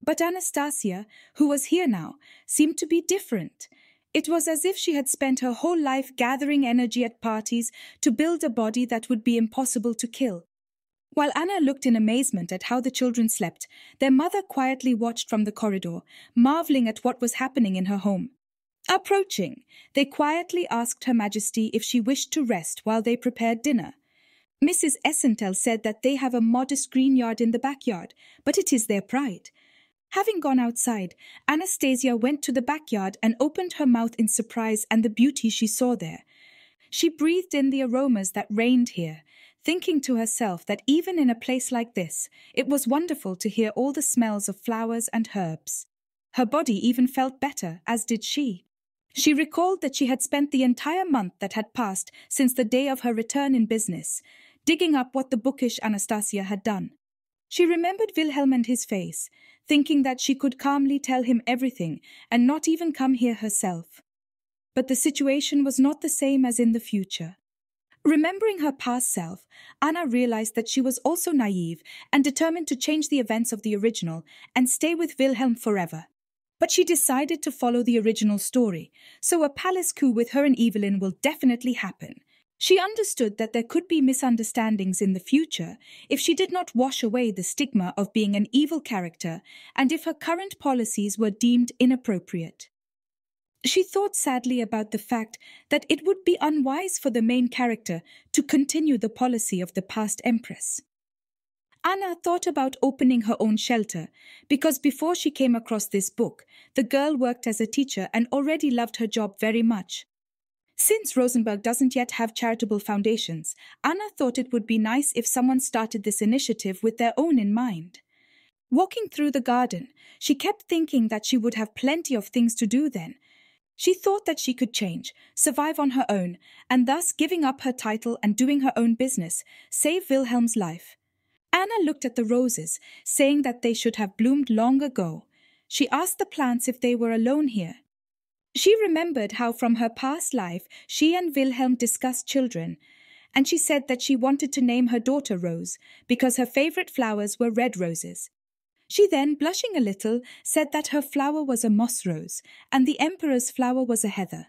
But Anastasia, who was here now, seemed to be different. It was as if she had spent her whole life gathering energy at parties to build a body that would be impossible to kill. While Anna looked in amazement at how the children slept, their mother quietly watched from the corridor, marveling at what was happening in her home. Approaching, they quietly asked Her Majesty if she wished to rest while they prepared dinner. Mrs. Essentel said that they have a modest green yard in the backyard, but it is their pride. Having gone outside, Anastasia went to the backyard and opened her mouth in surprise and the beauty she saw there. She breathed in the aromas that reigned here, thinking to herself that even in a place like this, it was wonderful to hear all the smells of flowers and herbs. Her body even felt better, as did she. She recalled that she had spent the entire month that had passed since the day of her return in business, digging up what the bookish Anastasia had done. She remembered Wilhelm and his face, thinking that she could calmly tell him everything and not even come here herself. But the situation was not the same as in the future. Remembering her past self, Anna realized that she was also naive and determined to change the events of the original and stay with Wilhelm forever. But she decided to follow the original story, so a palace coup with her and Evelyn will definitely happen. She understood that there could be misunderstandings in the future if she did not wash away the stigma of being an evil character and if her current policies were deemed inappropriate. She thought sadly about the fact that it would be unwise for the main character to continue the policy of the past empress. Anna thought about opening her own shelter because before she came across this book, the girl worked as a teacher and already loved her job very much. Since Rosenberg doesn't yet have charitable foundations, Anna thought it would be nice if someone started this initiative with their own in mind. Walking through the garden, she kept thinking that she would have plenty of things to do then. She thought that she could change, survive on her own, and thus giving up her title and doing her own business, save Wilhelm's life. Anna looked at the roses, saying that they should have bloomed long ago. She asked the plants if they were alone here. She remembered how from her past life she and Wilhelm discussed children, and she said that she wanted to name her daughter Rose because her favorite flowers were red roses. She then, blushing a little, said that her flower was a moss rose and the emperor's flower was a heather.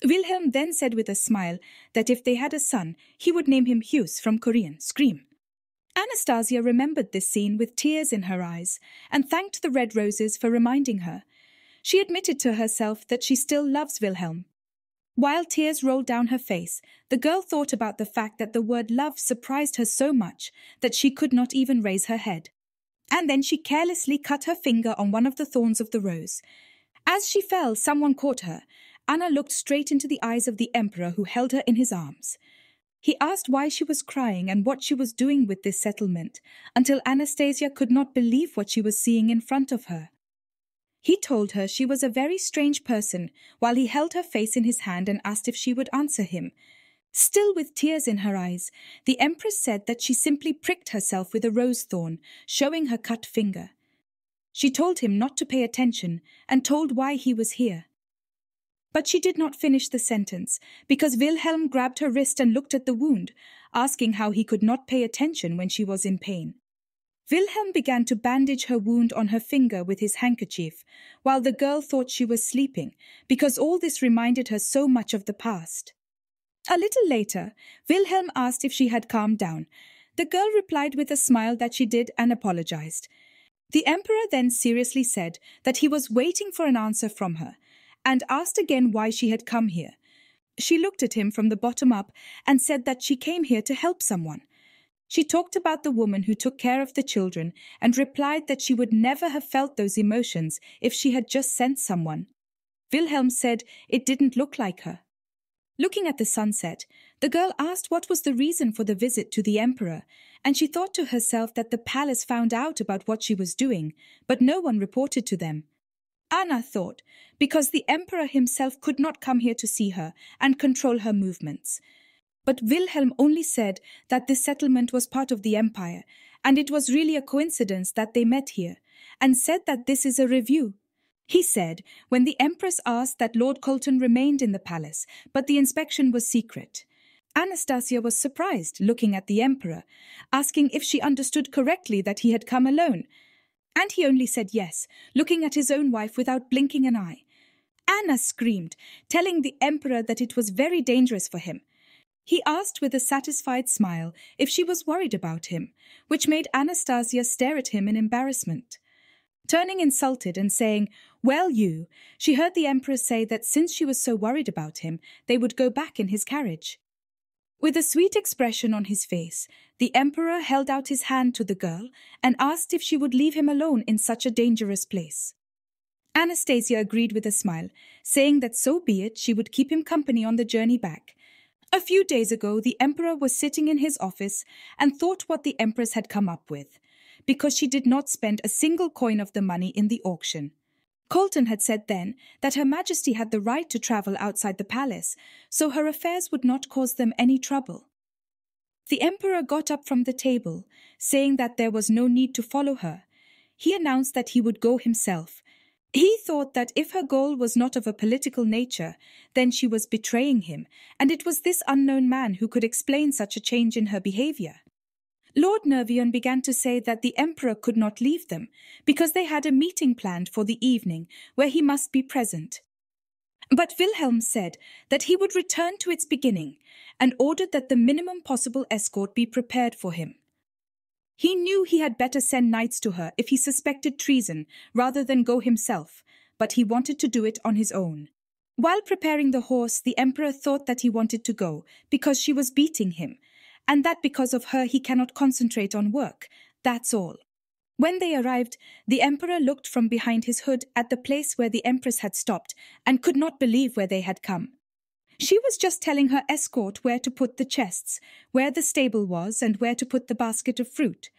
Wilhelm then said with a smile that if they had a son, he would name him Hughes from Korean, scream. Anastasia remembered this scene with tears in her eyes and thanked the red roses for reminding her. She admitted to herself that she still loves Wilhelm. While tears rolled down her face, the girl thought about the fact that the word love surprised her so much that she could not even raise her head. And then she carelessly cut her finger on one of the thorns of the rose. As she fell, someone caught her. Anna looked straight into the eyes of the emperor who held her in his arms. He asked why she was crying and what she was doing with this settlement, until Anastasia could not believe what she was seeing in front of her. He told her she was a very strange person while he held her face in his hand and asked if she would answer him. Still with tears in her eyes, the empress said that she simply pricked herself with a rose thorn, showing her cut finger. She told him not to pay attention and told why he was here. But she did not finish the sentence, because Wilhelm grabbed her wrist and looked at the wound, asking how he could not pay attention when she was in pain. Wilhelm began to bandage her wound on her finger with his handkerchief, while the girl thought she was sleeping, because all this reminded her so much of the past. A little later, Wilhelm asked if she had calmed down. The girl replied with a smile that she did and apologized. The emperor then seriously said that he was waiting for an answer from her, and asked again why she had come here. She looked at him from the bottom up and said that she came here to help someone. She talked about the woman who took care of the children and replied that she would never have felt those emotions if she had just sent someone. Wilhelm said it didn't look like her. Looking at the sunset, the girl asked what was the reason for the visit to the emperor, and she thought to herself that the palace found out about what she was doing, but no one reported to them. Anna thought, because the emperor himself could not come here to see her and control her movements. But Wilhelm only said that this settlement was part of the empire, and it was really a coincidence that they met here, and said that this is a review. he said when the Empress asked that Lord Colton remained in the palace, but the inspection was secret. Anastasia was surprised, looking at the Emperor, asking if she understood correctly that he had come alone. And he only said yes, looking at his own wife without blinking an eye. Anna screamed, telling the Emperor that it was very dangerous for him. He asked with a satisfied smile if she was worried about him, which made Anastasia stare at him in embarrassment. Turning insulted and saying, "Well, you," she heard the Empress say that since she was so worried about him, they would go back in his carriage. With a sweet expression on his face, the Emperor held out his hand to the girl and asked if she would leave him alone in such a dangerous place. Anastasia agreed with a smile, saying that so be it, she would keep him company on the journey back. A few days ago, the Emperor was sitting in his office and thought what the Empress had come up with, because she did not spend a single coin of the money in the auction. Colton had said then that Her Majesty had the right to travel outside the palace, so her affairs would not cause them any trouble. The Emperor got up from the table, saying that there was no need to follow her. He announced that he would go himself. He thought that if her goal was not of a political nature, then she was betraying him, and it was this unknown man who could explain such a change in her behavior. Lord Nervion began to say that the Emperor could not leave them, because they had a meeting planned for the evening where he must be present. But Wilhelm said that he would return to its beginning, and ordered that the minimum possible escort be prepared for him. He knew he had better send knights to her if he suspected treason rather than go himself, but he wanted to do it on his own. While preparing the horse, the Emperor thought that he wanted to go because she was beating him, and that because of her he cannot concentrate on work. That's all. When they arrived, the Emperor looked from behind his hood at the place where the Empress had stopped and could not believe where they had come. She was just telling her escort where to put the chests, where the stable was, and where to put the basket of fruit.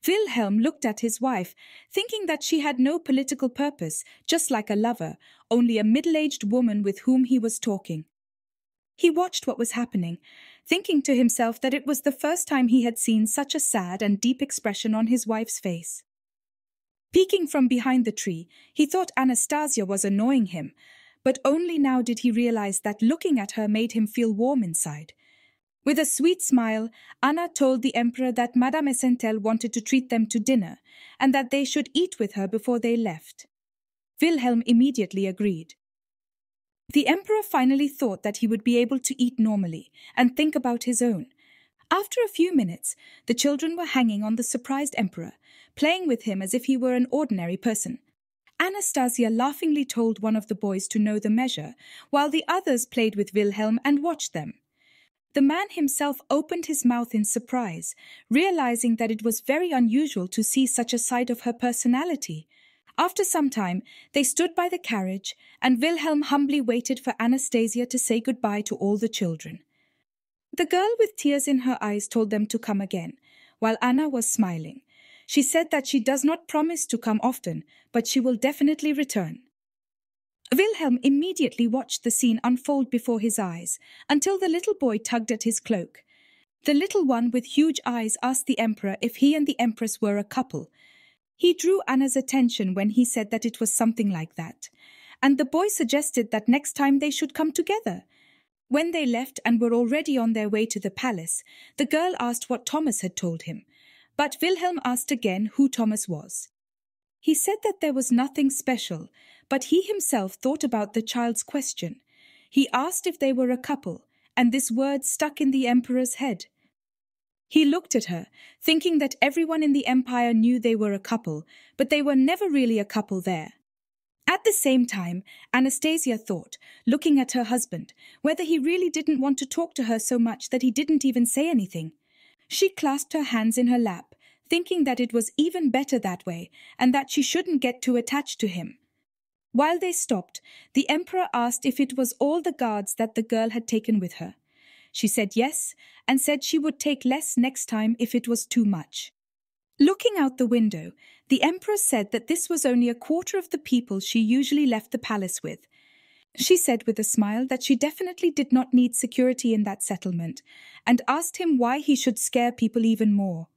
Wilhelm looked at his wife, thinking that she had no political purpose, just like a lover, only a middle-aged woman with whom he was talking. He watched what was happening, thinking to himself that it was the first time he had seen such a sad and deep expression on his wife's face. Peeking from behind the tree, he thought Anastasia was annoying him, but only now did he realize that looking at her made him feel warm inside. With a sweet smile, Anna told the Emperor that Madame Esentel wanted to treat them to dinner, and that they should eat with her before they left. Wilhelm immediately agreed. The Emperor finally thought that he would be able to eat normally and think about his own. After a few minutes, the children were hanging on the surprised Emperor, playing with him as if he were an ordinary person. Anastasia laughingly told one of the boys to know the measure, while the others played with Wilhelm and watched them. The man himself opened his mouth in surprise, realizing that it was very unusual to see such a side of her personality. After some time, they stood by the carriage, and Wilhelm humbly waited for Anastasia to say goodbye to all the children. The girl with tears in her eyes told them to come again, while Anna was smiling. She said that she does not promise to come often, but she will definitely return. Wilhelm immediately watched the scene unfold before his eyes, until the little boy tugged at his cloak. The little one with huge eyes asked the Emperor if he and the Empress were a couple. He drew Anna's attention when he said that it was something like that, and the boy suggested that next time they should come together. When they left and were already on their way to the palace, the girl asked what Thomas had told him, but Wilhelm asked again who Thomas was. He said that there was nothing special, but he himself thought about the child's question. He asked if they were a couple, and this word stuck in the Emperor's head. He looked at her, thinking that everyone in the empire knew they were a couple, but they were never really a couple there. At the same time, Anastasia thought, looking at her husband, whether he really didn't want to talk to her so much that he didn't even say anything. She clasped her hands in her lap, thinking that it was even better that way, and that she shouldn't get too attached to him. While they stopped, the Emperor asked if it was all the guards that the girl had taken with her. She said yes, and said she would take less next time if it was too much. Looking out the window, the Empress said that this was only a quarter of the people she usually left the palace with. She said with a smile that she definitely did not need security in that settlement, and asked him why he should scare people even more.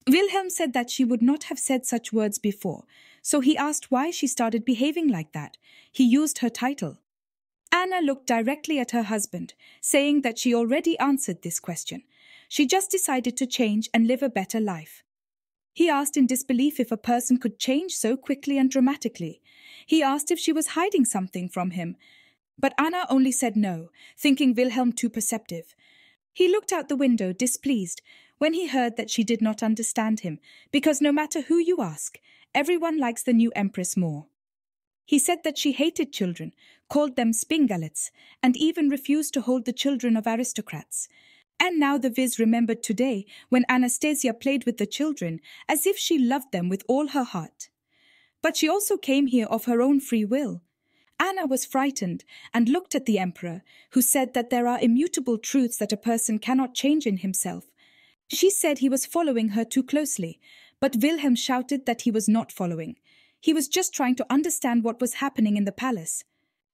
Wilhelm said that she would not have said such words before, so he asked why she started behaving like that. He used her title. Anna looked directly at her husband, saying that she already answered this question. She just decided to change and live a better life. He asked in disbelief if a person could change so quickly and dramatically. He asked if she was hiding something from him. But Anna only said no, thinking Wilhelm too perceptive. He looked out the window, displeased, when he heard that she did not understand him, because no matter who you ask, everyone likes the new empress more. He said that she hated children, called them spingalets, and even refused to hold the children of aristocrats. And now the Viz remembered today when Anastasia played with the children as if she loved them with all her heart. But she also came here of her own free will. Anna was frightened and looked at the emperor, who said that there are immutable truths that a person cannot change in himself. She said he was following her too closely, but Wilhelm shouted that he was not following. He was just trying to understand what was happening in the palace.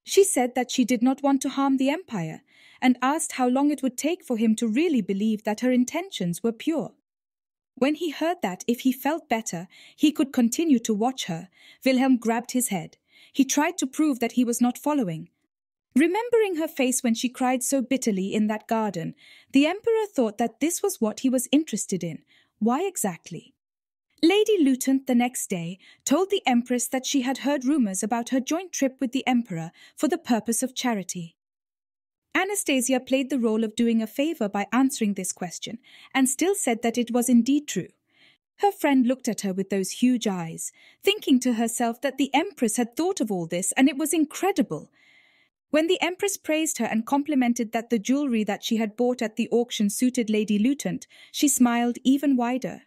She said that she did not want to harm the empire, and asked how long it would take for him to really believe that her intentions were pure. When he heard that if he felt better, he could continue to watch her, Wilhelm grabbed his head. He tried to prove that he was not following. Remembering her face when she cried so bitterly in that garden, the emperor thought that this was what he was interested in. Why exactly? Lady Luton the next day told the empress that she had heard rumors about her joint trip with the emperor for the purpose of charity. Anastasia played the role of doing a favor by answering this question, and still said that it was indeed true. Her friend looked at her with those huge eyes, thinking to herself that the empress had thought of all this, and it was incredible. When the empress praised her and complimented that the jewelry that she had bought at the auction suited Lady Luton, she smiled even wider.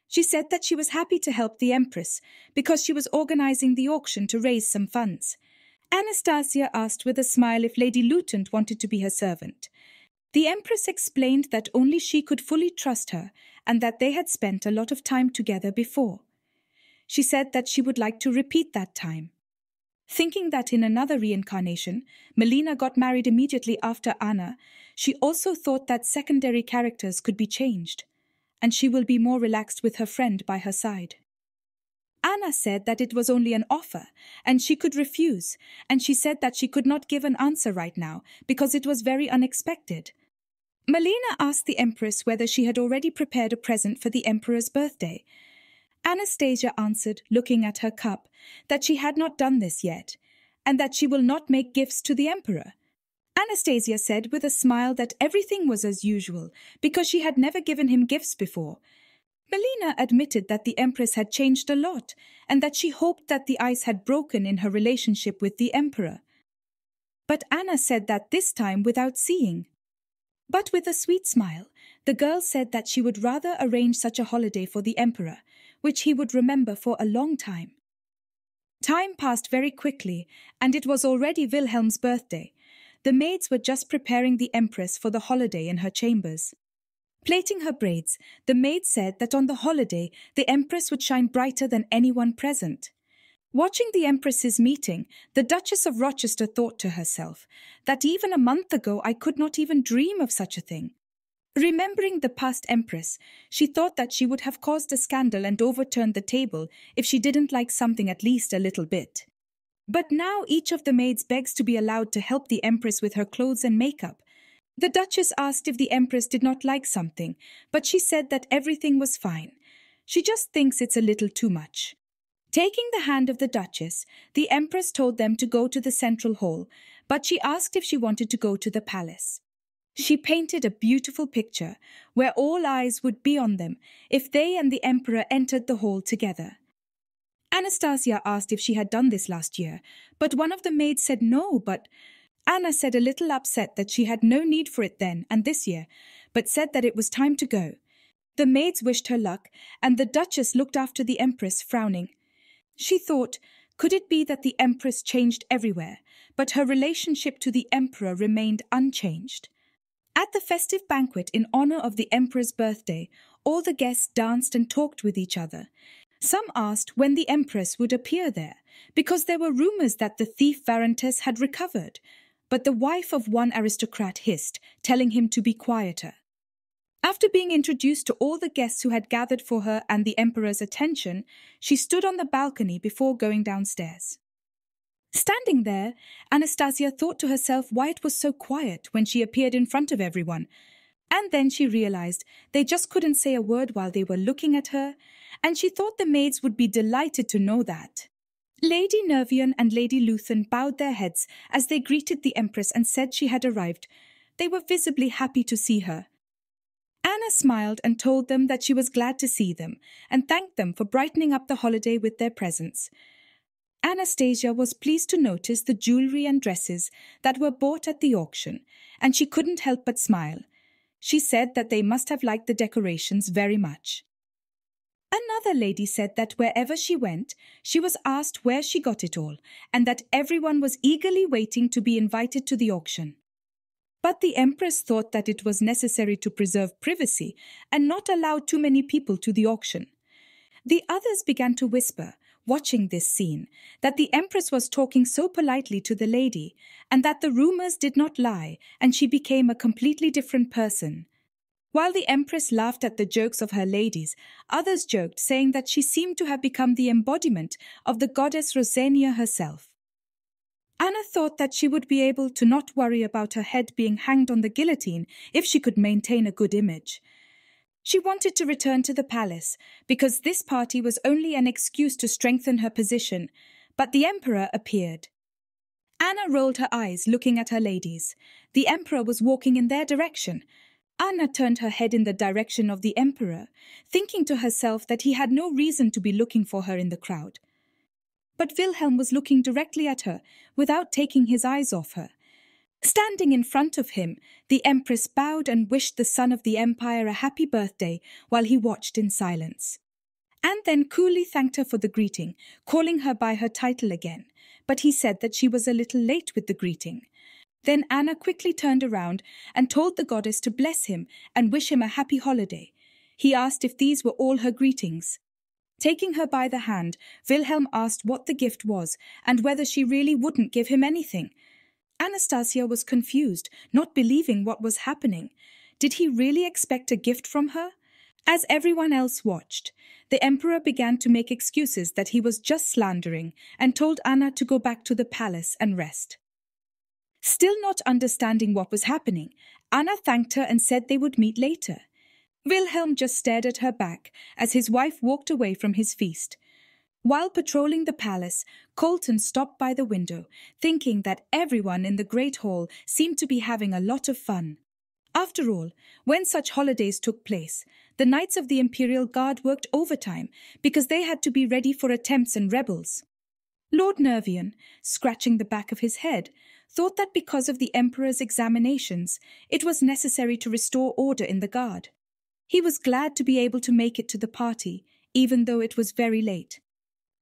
She said that she was happy to help the empress because she was organizing the auction to raise some funds. Anastasia asked with a smile if Lady Luton wanted to be her servant. The empress explained that only she could fully trust her and that they had spent a lot of time together before. She said that she would like to repeat that time. Thinking that in another reincarnation, Melina got married immediately after Anna, she also thought that secondary characters could be changed, and she will be more relaxed with her friend by her side. Anna said that it was only an offer, and she could refuse, and she said that she could not give an answer right now because it was very unexpected. Melina asked the empress whether she had already prepared a present for the emperor's birthday. Anastasia answered, looking at her cup, that she had not done this yet, and that she will not make gifts to the emperor. Anastasia said with a smile that everything was as usual because she had never given him gifts before. Melina admitted that the empress had changed a lot and that she hoped that the ice had broken in her relationship with the emperor. But Anna said that this time without seeing. But with a sweet smile, the girl said that she would rather arrange such a holiday for the emperor, which he would remember for a long time. Time passed very quickly, and it was already Wilhelm's birthday. The maids were just preparing the empress for the holiday in her chambers. Plaiting her braids, the maid said that on the holiday the empress would shine brighter than anyone present. Watching the empress's meeting, the Duchess of Rochester thought to herself that even a month ago I could not even dream of such a thing. Remembering the past empress, she thought that she would have caused a scandal and overturned the table if she didn't like something at least a little bit. But now each of the maids begs to be allowed to help the empress with her clothes and makeup. The Duchess asked if the empress did not like something, but she said that everything was fine. She just thinks it's a little too much. Taking the hand of the Duchess, the empress told them to go to the central hall, but she asked if she wanted to go to the palace. She painted a beautiful picture where all eyes would be on them if they and the emperor entered the hall together. Anastasia asked if she had done this last year, but one of the maids said no, but Anna said a little upset that she had no need for it then and this year, but said that it was time to go. The maids wished her luck, and the Duchess looked after the empress, frowning. She thought, could it be that the empress changed everywhere, but her relationship to the emperor remained unchanged? At the festive banquet in honor of the emperor's birthday, all the guests danced and talked with each other. Some asked when the empress would appear there, because there were rumors that the thief Varentes had recovered, but the wife of one aristocrat hissed, telling him to be quieter. After being introduced to all the guests who had gathered for her and the emperor's attention, she stood on the balcony before going downstairs. Standing there, Anastasia thought to herself why it was so quiet when she appeared in front of everyone, and then she realized they just couldn't say a word while they were looking at her, and she thought the maids would be delighted to know that. Lady Nervion and Lady Luthen bowed their heads as they greeted the Empress and said she had arrived. They were visibly happy to see her. Anna smiled and told them that she was glad to see them and thanked them for brightening up the holiday with their presence. Anastasia was pleased to notice the jewelry and dresses that were bought at the auction, and she couldn't help but smile. She said that they must have liked the decorations very much. Another lady said that wherever she went, she was asked where she got it all, and that everyone was eagerly waiting to be invited to the auction. But the Empress thought that it was necessary to preserve privacy and not allow too many people to the auction. The others began to whisper, watching this scene, that the Empress was talking so politely to the lady, and that the rumors did not lie, and she became a completely different person. While the Empress laughed at the jokes of her ladies, others joked, saying that she seemed to have become the embodiment of the goddess Rosania herself. Anna thought that she would be able to not worry about her head being hanged on the guillotine if she could maintain a good image. She wanted to return to the palace, because this party was only an excuse to strengthen her position, but the Emperor appeared. Anna rolled her eyes, looking at her ladies. The Emperor was walking in their direction. Anna turned her head in the direction of the Emperor, thinking to herself that he had no reason to be looking for her in the crowd. But Wilhelm was looking directly at her, without taking his eyes off her. Standing in front of him, the Empress bowed and wished the son of the Empire a happy birthday while he watched in silence. And then coolly thanked her for the greeting, calling her by her title again, but he said that she was a little late with the greeting. Then Anna quickly turned around and told the goddess to bless him and wish him a happy holiday. He asked if these were all her greetings. Taking her by the hand, Wilhelm asked what the gift was and whether she really wouldn't give him anything. Anastasia was confused, not believing what was happening. Did he really expect a gift from her? As everyone else watched, the Emperor began to make excuses that he was just slandering and told Anna to go back to the palace and rest. Still not understanding what was happening, Anna thanked her and said they would meet later. Wilhelm just stared at her back as his wife walked away from his feast. While patrolling the palace, Colton stopped by the window, thinking that everyone in the Great Hall seemed to be having a lot of fun. After all, when such holidays took place, the Knights of the Imperial Guard worked overtime because they had to be ready for attempts and rebels. Lord Nervion, scratching the back of his head, thought that because of the Emperor's examinations, it was necessary to restore order in the Guard. He was glad to be able to make it to the party, even though it was very late.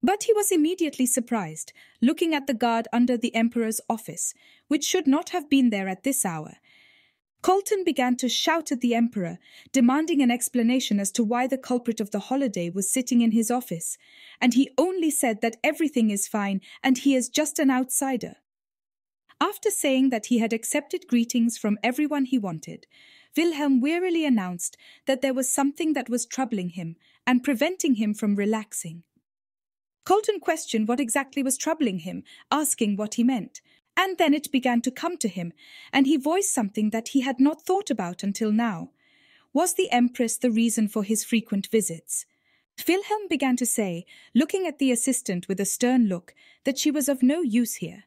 But he was immediately surprised, looking at the guard under the Emperor's office, which should not have been there at this hour. Colton began to shout at the Emperor, demanding an explanation as to why the culprit of the holiday was sitting in his office, and he only said that everything is fine and he is just an outsider. After saying that he had accepted greetings from everyone he wanted, Wilhelm wearily announced that there was something that was troubling him and preventing him from relaxing. Colton questioned what exactly was troubling him, asking what he meant, and then it began to come to him, and he voiced something that he had not thought about until now. Was the Empress the reason for his frequent visits? Wilhelm began to say, looking at the assistant with a stern look, that she was of no use here.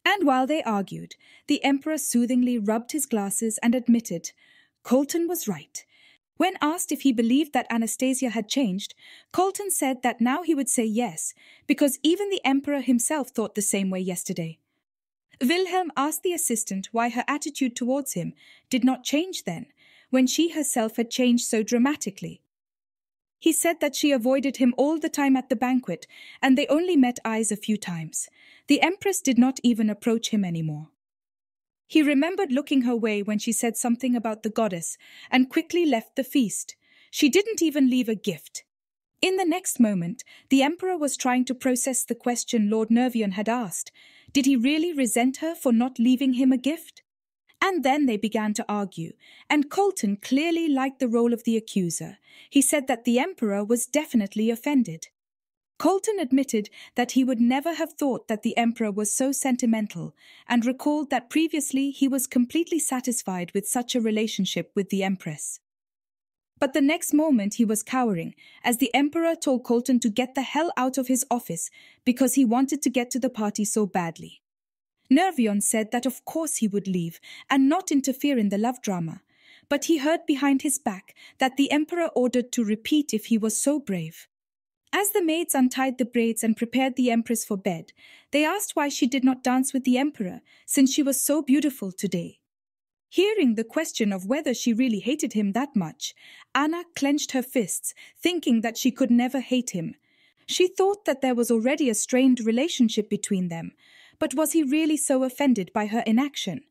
And while they argued, the Emperor soothingly rubbed his glasses and admitted, Colton was right. When asked if he believed that Anastasia had changed, Colton said that now he would say yes, because even the Emperor himself thought the same way yesterday. Wilhelm asked the assistant why her attitude towards him did not change then, when she herself had changed so dramatically. He said that she avoided him all the time at the banquet, and they only met eyes a few times. The Empress did not even approach him anymore. He remembered looking her way when she said something about the goddess, and quickly left the feast. She didn't even leave a gift. In the next moment, the Emperor was trying to process the question Lord Nervion had asked. Did he really resent her for not leaving him a gift? And then they began to argue, and Colton clearly liked the role of the accuser. He said that the emperor was definitely offended. Colton admitted that he would never have thought that the emperor was so sentimental, and recalled that previously he was completely satisfied with such a relationship with the empress. But the next moment he was cowering, as the emperor told Colton to get the hell out of his office because he wanted to get to the party so badly. Nervion said that of course he would leave and not interfere in the love drama, but he heard behind his back that the emperor ordered to repeat if he was so brave. As the maids untied the braids and prepared the empress for bed, they asked why she did not dance with the emperor, since she was so beautiful today. Hearing the question of whether she really hated him that much, Anna clenched her fists, thinking that she could never hate him. She thought that there was already a strained relationship between them, but was he really so offended by her inaction?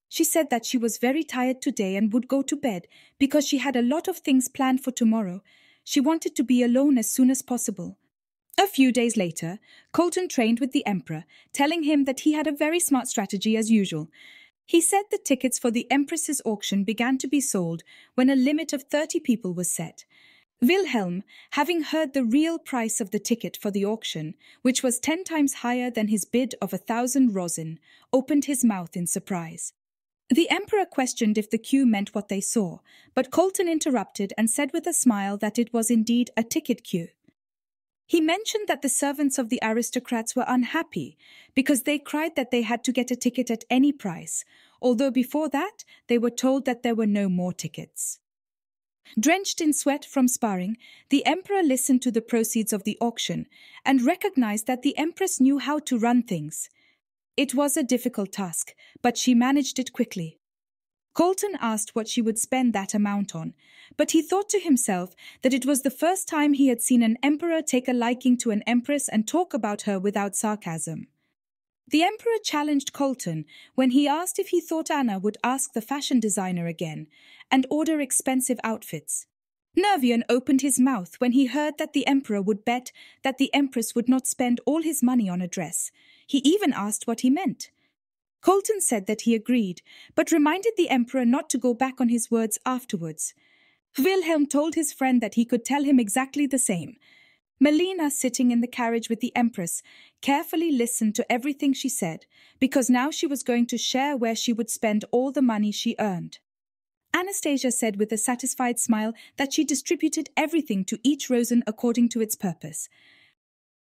She said that she was very tired today and would go to bed because she had a lot of things planned for tomorrow. She wanted to be alone as soon as possible. A few days later, Colton trained with the emperor, telling him that he had a very smart strategy as usual. He said the tickets for the empress's auction began to be sold when a limit of 30 people was set. Wilhelm, having heard the real price of the ticket for the auction, which was 10 times higher than his bid of 1,000 rosin, opened his mouth in surprise. The emperor questioned if the queue meant what they saw, but Colton interrupted and said with a smile that it was indeed a ticket queue. He mentioned that the servants of the aristocrats were unhappy because they cried that they had to get a ticket at any price, although before that they were told that there were no more tickets. Drenched in sweat from sparring, the emperor listened to the proceeds of the auction and recognized that the empress knew how to run things. It was a difficult task, but she managed it quickly. Colton asked what she would spend that amount on, but he thought to himself that it was the first time he had seen an emperor take a liking to an empress and talk about her without sarcasm. The emperor challenged Colton when he asked if he thought Anna would ask the fashion designer again and order expensive outfits. Nervion opened his mouth when he heard that the emperor would bet that the empress would not spend all his money on a dress. He even asked what he meant. Colton said that he agreed, but reminded the emperor not to go back on his words afterwards. Wilhelm told his friend that he could tell him exactly the same. Melina, sitting in the carriage with the empress, carefully listened to everything she said, because now she was going to share where she would spend all the money she earned. Anastasia said with a satisfied smile that she distributed everything to each rosin according to its purpose.